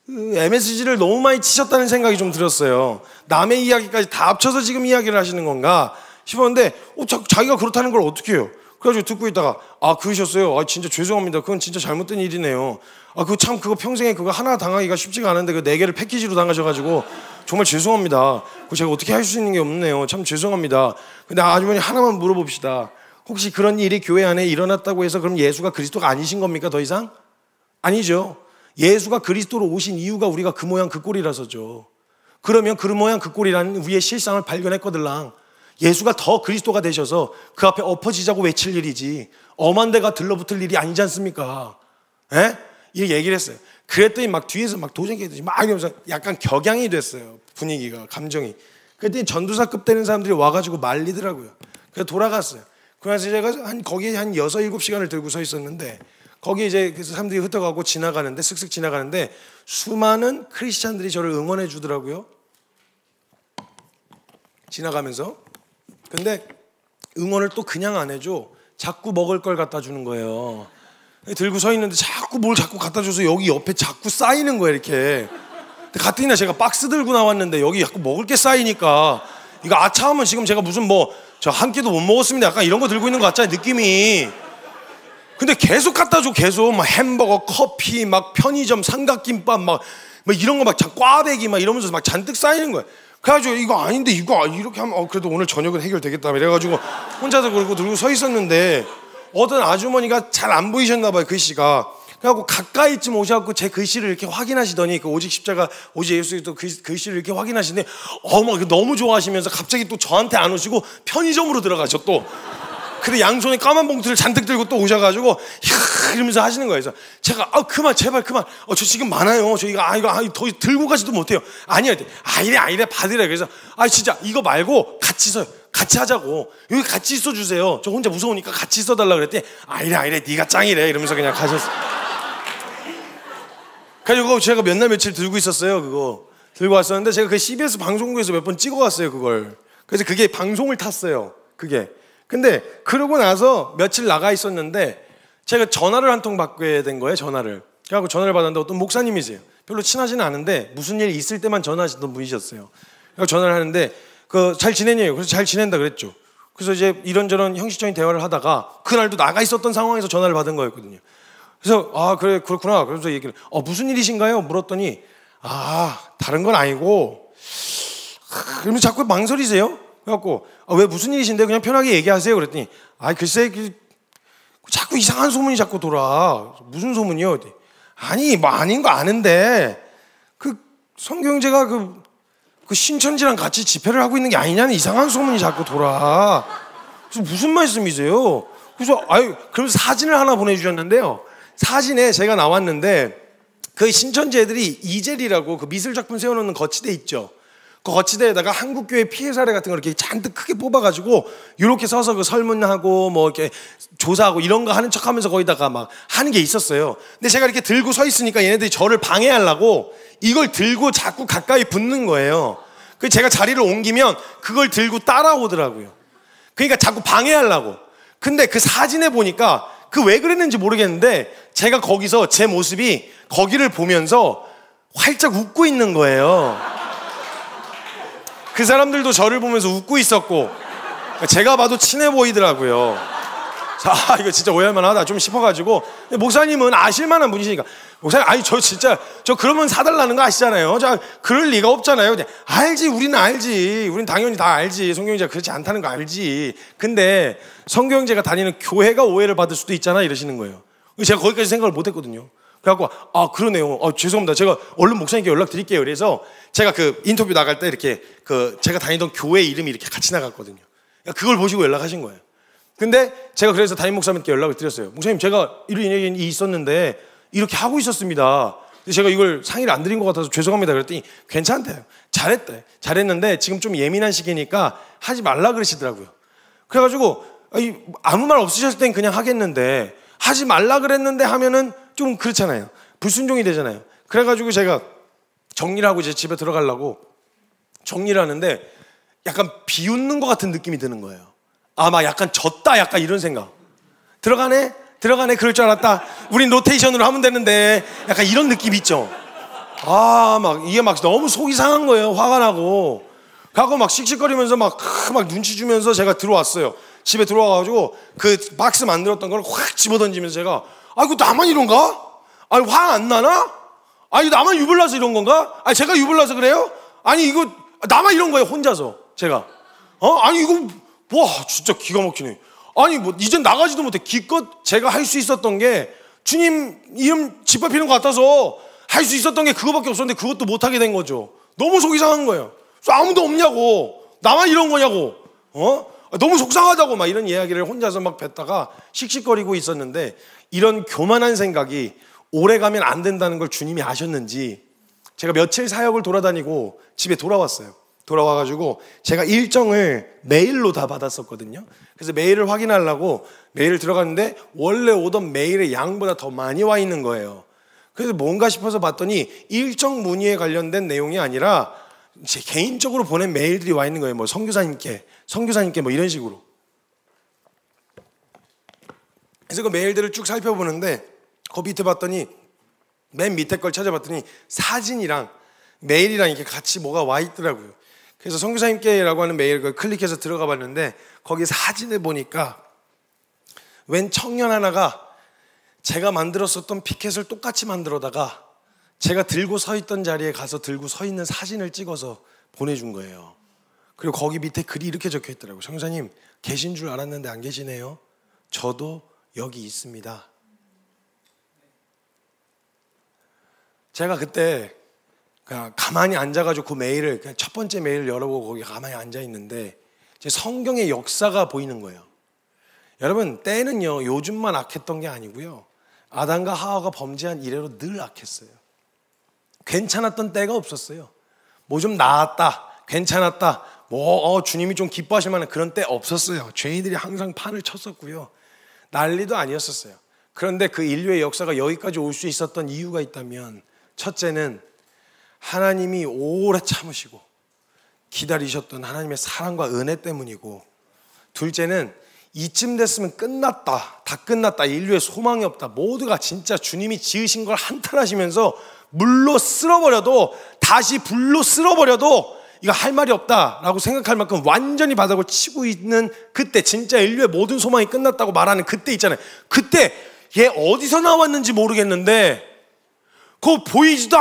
MSG를 너무 많이 치셨다는 생각이 좀 들었어요. 남의 이야기까지 다 합쳐서 지금 이야기를 하시는 건가 싶었는데 자기가 그렇다는 걸 어떻게 해요? 그래가지고 듣고 있다가 그러셨어요. 진짜 죄송합니다. 그건 진짜 잘못된 일이네요. 그거 평생에 그거 하나 당하기가 쉽지가 않은데 그 4개를 패키지로 당하셔가지고 정말 죄송합니다. 그거 제가 어떻게 할 수 있는 게 없네요. 참 죄송합니다. 근데 아주머니 하나만 물어봅시다. 혹시 그런 일이 교회 안에 일어났다고 해서 그럼 예수가 그리스도가 아니신 겁니까? 더 이상? 아니죠. 예수가 그리스도로 오신 이유가 우리가 그 모양 그 꼴이라서죠. 그러면 그 모양 그 꼴이라는 우리의 실상을 발견했거들랑 예수가 더 그리스도가 되셔서 그 앞에 엎어지자고 외칠 일이지 엄한 데가 들러붙을 일이 아니지 않습니까? 예? 이렇게 얘기를 했어요. 그랬더니 막 뒤에서 막 도전기듯이 막 이러면서 약간 격양이 됐어요. 분위기가, 감정이. 그랬더니 전도사급 되는 사람들이 와가지고 말리더라고요. 그래서 돌아갔어요. 그래서 제가 거기에 한 6, 7시간을 들고 서 있었는데, 거기 이제 그래서 사람들이 흩어가고 지나가는데, 슥슥 지나가는데 수많은 크리스찬들이 저를 응원해 주더라고요. 지나가면서. 근데 응원을 또 그냥 안 해줘. 자꾸 먹을 걸 갖다 주는 거예요. 들고 서 있는데 자꾸 뭘 자꾸 갖다 줘서 여기 옆에 자꾸 쌓이는 거예요, 이렇게. 가뜩이나 제가 박스 들고 나왔는데 여기 자꾸 먹을 게 쌓이니까 이거 아차하면 지금 제가 무슨 뭐 저 한 끼도 못 먹었습니다, 약간 이런 거 들고 있는 거 같잖아요, 느낌이. 근데 계속 갖다 줘. 계속 막 햄버거, 커피, 막 편의점 삼각김밥 막 이런 거 막 꽈배기 막 이러면서 막 잔뜩 쌓이는 거예요. 그래가지고 이거 아닌데 이거 이렇게 하면 그래도 오늘 저녁은 해결되겠다 이래가지고 혼자서 그러고 들고 서 있었는데, 어떤 아주머니가 잘 안 보이셨나 봐요, 글씨가. 그래갖고 가까이쯤 오셔갖고 제 글씨를 이렇게 확인하시더니, 그 오직 십자가 오직 예수 그리스도 글씨를 이렇게 확인하시는데 막 너무 좋아하시면서 갑자기 또 저한테 안 오시고 편의점으로 들어가죠 또. 근데 양손에 까만 봉투를 잔뜩 들고 또 오셔가지고 이러면서 하시는 거예요. 그래서 제가 그만, 제발 그만. 저 지금 많아요. 저 이거 더 들고 가지도 못해요. 아니야. 이래 받으래. 그래서 진짜 이거 말고 같이 서요. 같이 하자고. 여기 같이 있어 주세요. 저 혼자 무서우니까 같이 있어 달라 그랬더니 이래 네가 짱이래 이러면서 그냥 가셨어요. 그래가지고 제가 몇 날 며칠 들고 있었어요. 그거 들고 왔었는데, 제가 그 CBS 방송국에서 몇 번 찍어왔어요, 그걸. 그래서 그게 방송을 탔어요, 그게. 근데 그러고 나서 며칠 나가 있었는데 제가 전화를 한 통 받게 된 거예요, 전화를. 그래갖고 전화를 받았는데 어떤 목사님이세요. 별로 친하지는 않은데 무슨 일 있을 때만 전화하시던 분이셨어요. 그래서 전화를 하는데 잘 지내냐요? 그래서 잘 지낸다 그랬죠. 그래서 이제 이런저런 형식적인 대화를 하다가 그날도 나가 있었던 상황에서 전화를 받은 거였거든요. 그래서 그래, 그렇구나. 그래서 얘기를 무슨 일이신가요? 물었더니 다른 건 아니고, 그러면 자꾸 망설이세요? 그래갖고 왜 무슨 일이신데 그냥 편하게 얘기하세요. 그랬더니 글쎄 자꾸 이상한 소문이 자꾸 돌아. 무슨 소문이요? 아니 뭐 아닌 거 아는데 그 성경제가 그 신천지랑 같이 집회를 하고 있는 게 아니냐는 이상한 소문이 자꾸 돌아. 그래서 무슨 말씀이세요? 그래서 그러면서 사진을 하나 보내주셨는데요. 사진에 제가 나왔는데 그 신천지 애들이 이젤이라고 그 미술 작품 세워놓는 거치대 있죠. 그 거치대에다가 한국교회 피해 사례 같은 거 이렇게 잔뜩 크게 뽑아가지고 이렇게 서서 그 설문하고 뭐 이렇게 조사하고 이런 거 하는 척하면서 거기다가 막 하는 게 있었어요. 근데 제가 이렇게 들고 서 있으니까 얘네들이 저를 방해하려고 이걸 들고 자꾸 가까이 붙는 거예요. 그래서 제가 자리를 옮기면 그걸 들고 따라오더라고요. 그러니까 자꾸 방해하려고. 근데 그 사진에 보니까 왜 그랬는지 모르겠는데 제가 거기서 제 모습이 거기를 보면서 활짝 웃고 있는 거예요. 그 사람들도 저를 보면서 웃고 있었고 제가 봐도 친해 보이더라고요. 이거 진짜 오해할 만하다 좀 싶어가지고. 목사님은 아실만한 분이시니까, 목사님 저 진짜 그러면 사달라는 거 아시잖아요. 그럴 리가 없잖아요. 알지, 우리는 알지, 우린 당연히 다 알지, 성경제가 그렇지 않다는 거 알지. 근데 성경제가 다니는 교회가 오해를 받을 수도 있잖아 이러시는 거예요. 제가 거기까지 생각을 못했거든요. 그래갖고 그러네요. 죄송합니다. 제가 얼른 목사님께 연락드릴게요. 그래서 제가 그 인터뷰 나갈 때 이렇게 제가 다니던 교회 이름이 이렇게 같이 나갔거든요. 그걸 보시고 연락하신 거예요. 근데 제가 그래서 담임 목사님께 연락을 드렸어요. 목사님, 제가 이런 일이 있었는데 이렇게 하고 있었습니다. 제가 이걸 상의를 안 드린 것 같아서 죄송합니다. 그랬더니 괜찮대요. 잘했대. 잘했는데 지금 좀 예민한 시기니까 하지 말라 그러시더라고요. 그래가지고 아무 말 없으셨을 땐 그냥 하겠는데 하지 말라 그랬는데 하면은 좀 그렇잖아요. 불순종이 되잖아요. 그래가지고 제가 정리를 하고 이제 집에 들어가려고 정리를 하는데 약간 비웃는 것 같은 느낌이 드는 거예요. 막 약간 졌다, 약간 이런 생각. 들어가네 그럴 줄 알았다. 우린 로테이션으로 하면 되는데 약간 이런 느낌 있죠. 이게 막 너무 속이 상한 거예요. 화가 나고. 가고 막 씩씩거리면서 막 눈치 주면서 제가 들어왔어요. 집에 들어와가지고 그 박스 만들었던 걸 확 집어던지면서 제가 이거 나만 이런가? 화 안 나나? 이거 나만 유별나서 이런 건가? 제가 유별나서 그래요? 이거 나만 이런 거예요, 혼자서. 제가 이거 와 진짜 기가 막히네. 뭐 이젠 나가지도 못해. 기껏 제가 할 수 있었던 게 주님 이름 짓밟히는 것 같아서 할 수 있었던 게 그거밖에 없었는데 그것도 못하게 된 거죠. 너무 속이 상한 거예요. 아무도 없냐고, 나만 이런 거냐고, 너무 속상하다고 막 이런 이야기를 혼자서 막 뱉다가 씩씩거리고 있었는데, 이런 교만한 생각이 오래 가면 안 된다는 걸 주님이 아셨는지 제가 며칠 사역을 돌아다니고 집에 돌아왔어요. 돌아와가지고 제가 일정을 메일로 다 받았었거든요. 그래서 메일을 확인하려고 메일을 들어갔는데 원래 오던 메일의 양보다 더 많이 와 있는 거예요. 그래서 뭔가 싶어서 봤더니 일정 문의에 관련된 내용이 아니라 제 개인적으로 보낸 메일들이 와 있는 거예요. 뭐 선교사님께 뭐 이런 식으로. 그래서 그 메일들을 쭉 살펴보는데 그 밑에 봤더니 맨 밑에 걸 찾아봤더니 사진이랑 메일이랑 이렇게 같이 뭐가 와 있더라고요. 그래서 선교사님께라고 하는 메일을 클릭해서 들어가 봤는데 거기 사진을 보니까 웬 청년 하나가 제가 만들었었던 피켓을 똑같이 만들어다가 제가 들고 서 있던 자리에 가서 들고 서 있는 사진을 찍어서 보내준 거예요. 그리고 거기 밑에 글이 이렇게 적혀 있더라고요. 선교사님 계신 줄 알았는데 안 계시네요. 저도 여기 있습니다. 제가 그때 그냥 가만히 앉아가지고 그 메일을 그냥 첫 번째 메일을 열어보고 거기 가만히 앉아 있는데 성경의 역사가 보이는 거예요. 여러분 때는요 요즘만 악했던 게 아니고요. 아담과 하와가 범죄한 이래로 늘 악했어요. 괜찮았던 때가 없었어요. 뭐 좀 나았다, 괜찮았다, 뭐 주님이 좀 기뻐하실 만한 그런 때 없었어요. 죄인들이 항상 판을 쳤었고요. 난리도 아니었었어요. 그런데 그 인류의 역사가 여기까지 올 수 있었던 이유가 있다면 첫째는 하나님이 오래 참으시고 기다리셨던 하나님의 사랑과 은혜 때문이고, 둘째는 이쯤 됐으면 끝났다, 다 끝났다, 인류의 소망이 없다, 모두가 진짜 주님이 지으신 걸 한탄하시면서 물로 쓸어버려도 다시 불로 쓸어버려도 이거 할 말이 없다라고 생각할 만큼 완전히 바닥을 치고 있는 그때, 진짜 인류의 모든 소망이 끝났다고 말하는 그때 있잖아요. 그때 얘 어디서 나왔는지 모르겠는데 그 보이지도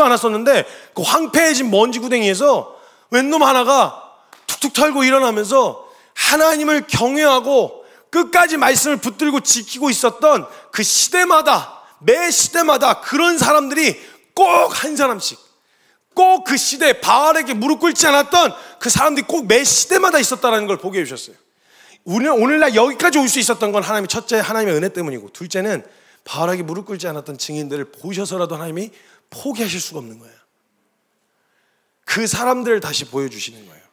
않았었는데 그 황폐해진 먼지 구덩이에서 웬 놈 하나가 툭툭 털고 일어나면서 하나님을 경외하고 끝까지 말씀을 붙들고 지키고 있었던 그 시대마다, 매 시대마다 그런 사람들이 꼭 한 사람씩, 꼭 그 시대에 바알에게 무릎 꿇지 않았던 그 사람들이 꼭 매 시대마다 있었다는 걸 보게 해주셨어요. 오늘날 여기까지 올 수 있었던 건 하나님의, 첫째 하나님의 은혜 때문이고, 둘째는 바알에게 무릎 꿇지 않았던 증인들을 보셔서라도 하나님이 포기하실 수가 없는 거예요. 그 사람들을 다시 보여주시는 거예요.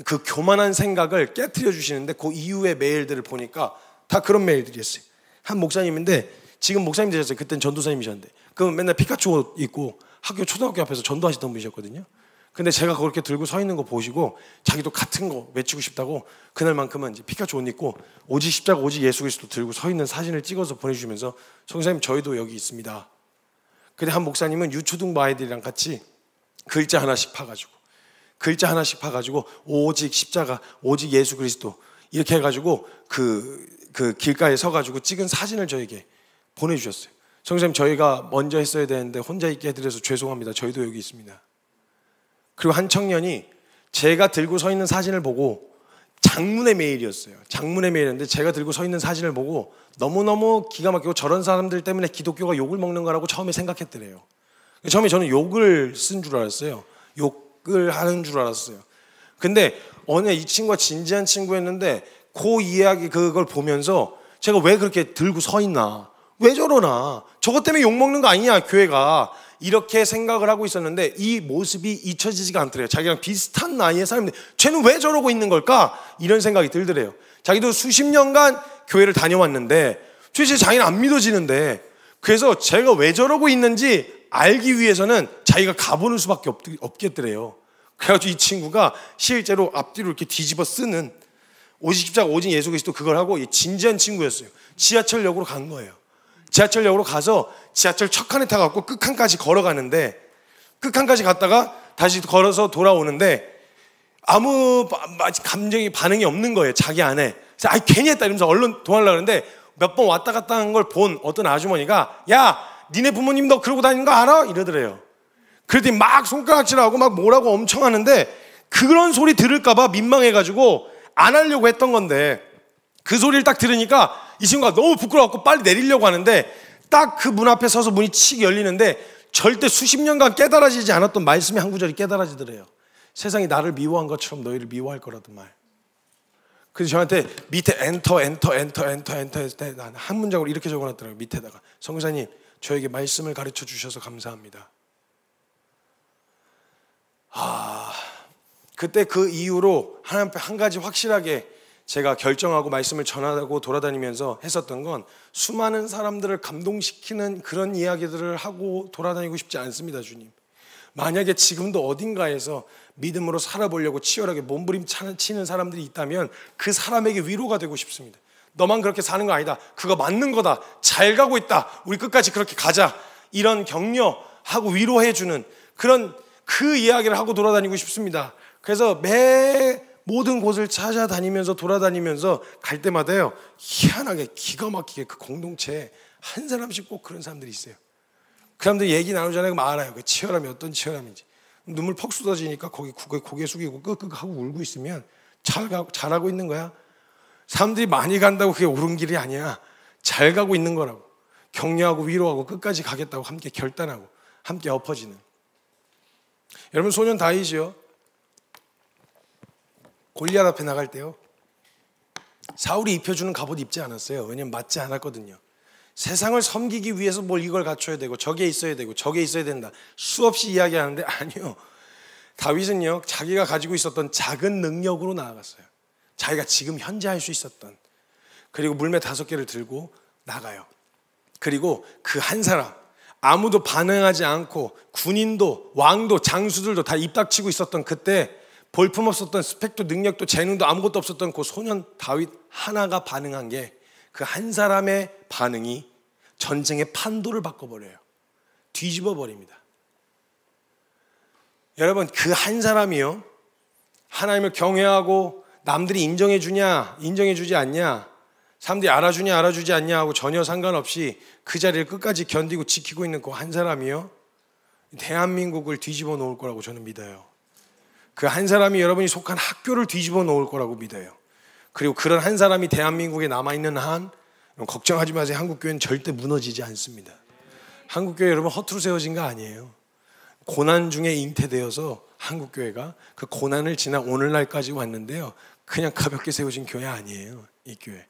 그 교만한 생각을 깨트려 주시는데 그 이후의 메일들을 보니까 다 그런 메일들이었어요. 한 목사님인데 지금 목사님 되셨어요. 그때는 전도사님이셨는데 그 맨날 피카츄 옷 입고 학교 초등학교 앞에서 전도하시던 분이셨거든요. 근데 제가 그렇게 들고 서 있는 거 보시고 자기도 같은 거 외치고 싶다고 그날만큼은 이제 피카츄 옷 입고 오직 십자가 오직 예수 그리스도 들고 서 있는 사진을 찍어서 보내주시면서 성사님 저희도 여기 있습니다. 근데 한 목사님은 유초등부 아이들이랑 같이 글자 하나씩 파가지고 오직 십자가 오직 예수 그리스도 이렇게 해가지고 그 길가에 서가지고 찍은 사진을 저에게 보내주셨어요. 성사님 저희가 먼저 했어야 되는데 혼자 있게 해드려서 죄송합니다. 저희도 여기 있습니다. 그리고 한 청년이 제가 들고 서 있는 사진을 보고, 장문의 메일이었어요. 장문의 메일이었는데 제가 들고 서 있는 사진을 보고 너무너무 기가 막히고 저런 사람들 때문에 기독교가 욕을 먹는 거라고 처음에 생각했더래요. 처음에 저는 욕을 쓴 줄 알았어요. 욕을 하는 줄 알았어요. 근데 어느 이 친구가 진지한 친구였는데 그 이야기 그걸 보면서 제가 왜 그렇게 들고 서 있나, 왜 저러나, 저것 때문에 욕 먹는 거 아니냐 교회가, 이렇게 생각을 하고 있었는데 이 모습이 잊혀지지가 않더래요. 자기랑 비슷한 나이의 사람인데 쟤는 왜 저러고 있는 걸까? 이런 생각이 들더래요. 자기도 수십 년간 교회를 다녀왔는데 도대체 자기는 안 믿어지는데, 그래서 제가 왜 저러고 있는지 알기 위해서는 자기가 가보는 수밖에 없겠더래요. 그래가지고 이 친구가 실제로 앞뒤로 이렇게 뒤집어 쓰는 오직 십자가 오직 예수 그리스도 그걸 하고, 진지한 친구였어요. 지하철역으로 간 거예요. 지하철역으로 가서 지하철 첫 칸에 타갖고 끝칸까지 걸어가는데, 끝칸까지 갔다가 다시 걸어서 돌아오는데 아무 반응이 없는 거예요. 자기 안에. 그래서 괜히 했다 이러면서 얼른 도망가려고 하는데 몇 번 왔다 갔다 한 걸 본 어떤 아주머니가 야 니네 부모님 너 그러고 다니는 거 알아? 이러더래요. 그랬더니 막 손가락질하고 막 뭐라고 엄청 하는데 그런 소리 들을까봐 민망해가지고 안 하려고 했던 건데, 그 소리를 딱 들으니까 이 친구가 너무 부끄러워갖고 빨리 내리려고 하는데 딱 그 문 앞에 서서 문이 칙 열리는데 절대 수십 년간 깨달아지지 않았던 말씀이 한 구절이 깨달아지더래요. 세상이 나를 미워한 것처럼 너희를 미워할 거라던 말. 그래서 저한테 밑에 엔터 한 문장으로 이렇게 적어놨더라고요. 밑에다가 성사님 저에게 말씀을 가르쳐 주셔서 감사합니다. 그때 그 이후로 하나님 앞에 한 가지 확실하게 제가 결정하고 말씀을 전하고 돌아다니면서 했었던 건 수많은 사람들을 감동시키는 그런 이야기들을 하고 돌아다니고 싶지 않습니다. 주님, 만약에 지금도 어딘가에서 믿음으로 살아보려고 치열하게 몸부림치는 사람들이 있다면 그 사람에게 위로가 되고 싶습니다. 너만 그렇게 사는 거 아니다, 그거 맞는 거다, 잘 가고 있다, 우리 끝까지 그렇게 가자, 이런 격려하고 위로해주는 그런 그 이야기를 하고 돌아다니고 싶습니다. 그래서 모든 곳을 찾아다니면서 돌아다니면서 갈 때마다요, 희한하게 기가 막히게 그 공동체에 한 사람씩 꼭 그런 사람들이 있어요. 그 사람들 얘기 나누잖아요. 그럼 알아요. 그 치열함이 어떤 치열함인지. 눈물 퍽 쏟아지니까 거기 고개 숙이고 끄끄 하고 울고 있으면 잘하고 있는 거야. 사람들이 많이 간다고 그게 옳은 길이 아니야. 잘 가고 있는 거라고. 격려하고 위로하고 끝까지 가겠다고 함께 결단하고 함께 엎어지는. 여러분, 소년 다윗이요, 골리앗 앞에 나갈 때요, 사울이 입혀주는 갑옷 입지 않았어요. 왜냐면 맞지 않았거든요. 세상을 섬기기 위해서 뭘 이걸 갖춰야 되고 저게 있어야 되고 저게 있어야 된다 수없이 이야기하는데, 아니요, 다윗은요 자기가 가지고 있었던 작은 능력으로 나아갔어요. 자기가 지금 현재 할 수 있었던, 그리고 물매 5개를 들고 나가요. 그리고 그 한 사람, 아무도 반응하지 않고 군인도 왕도 장수들도 다 입 닥치고 있었던 그때 볼품없었던 스펙도 능력도 재능도 아무것도 없었던 그 소년 다윗 하나가 반응한 게, 그 한 사람의 반응이 전쟁의 판도를 바꿔버려요. 뒤집어 버립니다. 여러분, 그 한 사람이요, 하나님을 경외하고 남들이 인정해 주냐 인정해 주지 않냐, 사람들이 알아주냐 알아주지 않냐 하고 전혀 상관없이 그 자리를 끝까지 견디고 지키고 있는 그 한 사람이요, 대한민국을 뒤집어 놓을 거라고 저는 믿어요. 그 한 사람이 여러분이 속한 학교를 뒤집어 놓을 거라고 믿어요. 그리고 그런 한 사람이 대한민국에 남아있는 한, 걱정하지 마세요. 한국교회는 절대 무너지지 않습니다. 한국교회 여러분 허투루 세워진 거 아니에요. 고난 중에 잉태되어서 한국교회가 그 고난을 지나 오늘날까지 왔는데요, 그냥 가볍게 세워진 교회 아니에요. 이 교회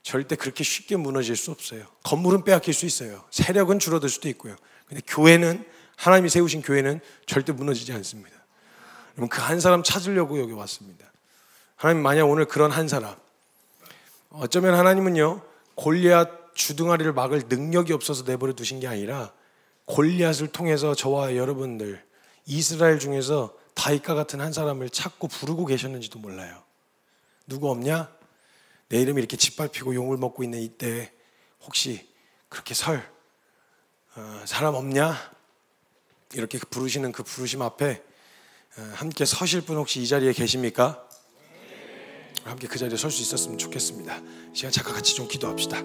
절대 그렇게 쉽게 무너질 수 없어요. 건물은 빼앗길 수 있어요. 세력은 줄어들 수도 있고요. 근데 교회는, 하나님이 세우신 교회는 절대 무너지지 않습니다. 여러분, 그 한 사람 찾으려고 여기 왔습니다. 하나님, 만약 오늘 그런 한 사람, 어쩌면 하나님은요 골리앗 주둥아리를 막을 능력이 없어서 내버려 두신 게 아니라 골리앗을 통해서 저와 여러분들 이스라엘 중에서 다윗과 같은 한 사람을 찾고 부르고 계셨는지도 몰라요. 누구 없냐? 내 이름이 이렇게 짓밟히고 욕을 먹고 있는 이때 혹시 그렇게 사람 없냐? 이렇게 부르시는 그 부르심 앞에 함께 서실 분 혹시 이 자리에 계십니까? 함께 그 자리에 설 수 있었으면 좋겠습니다. 시간 잠깐 같이 좀 기도합시다.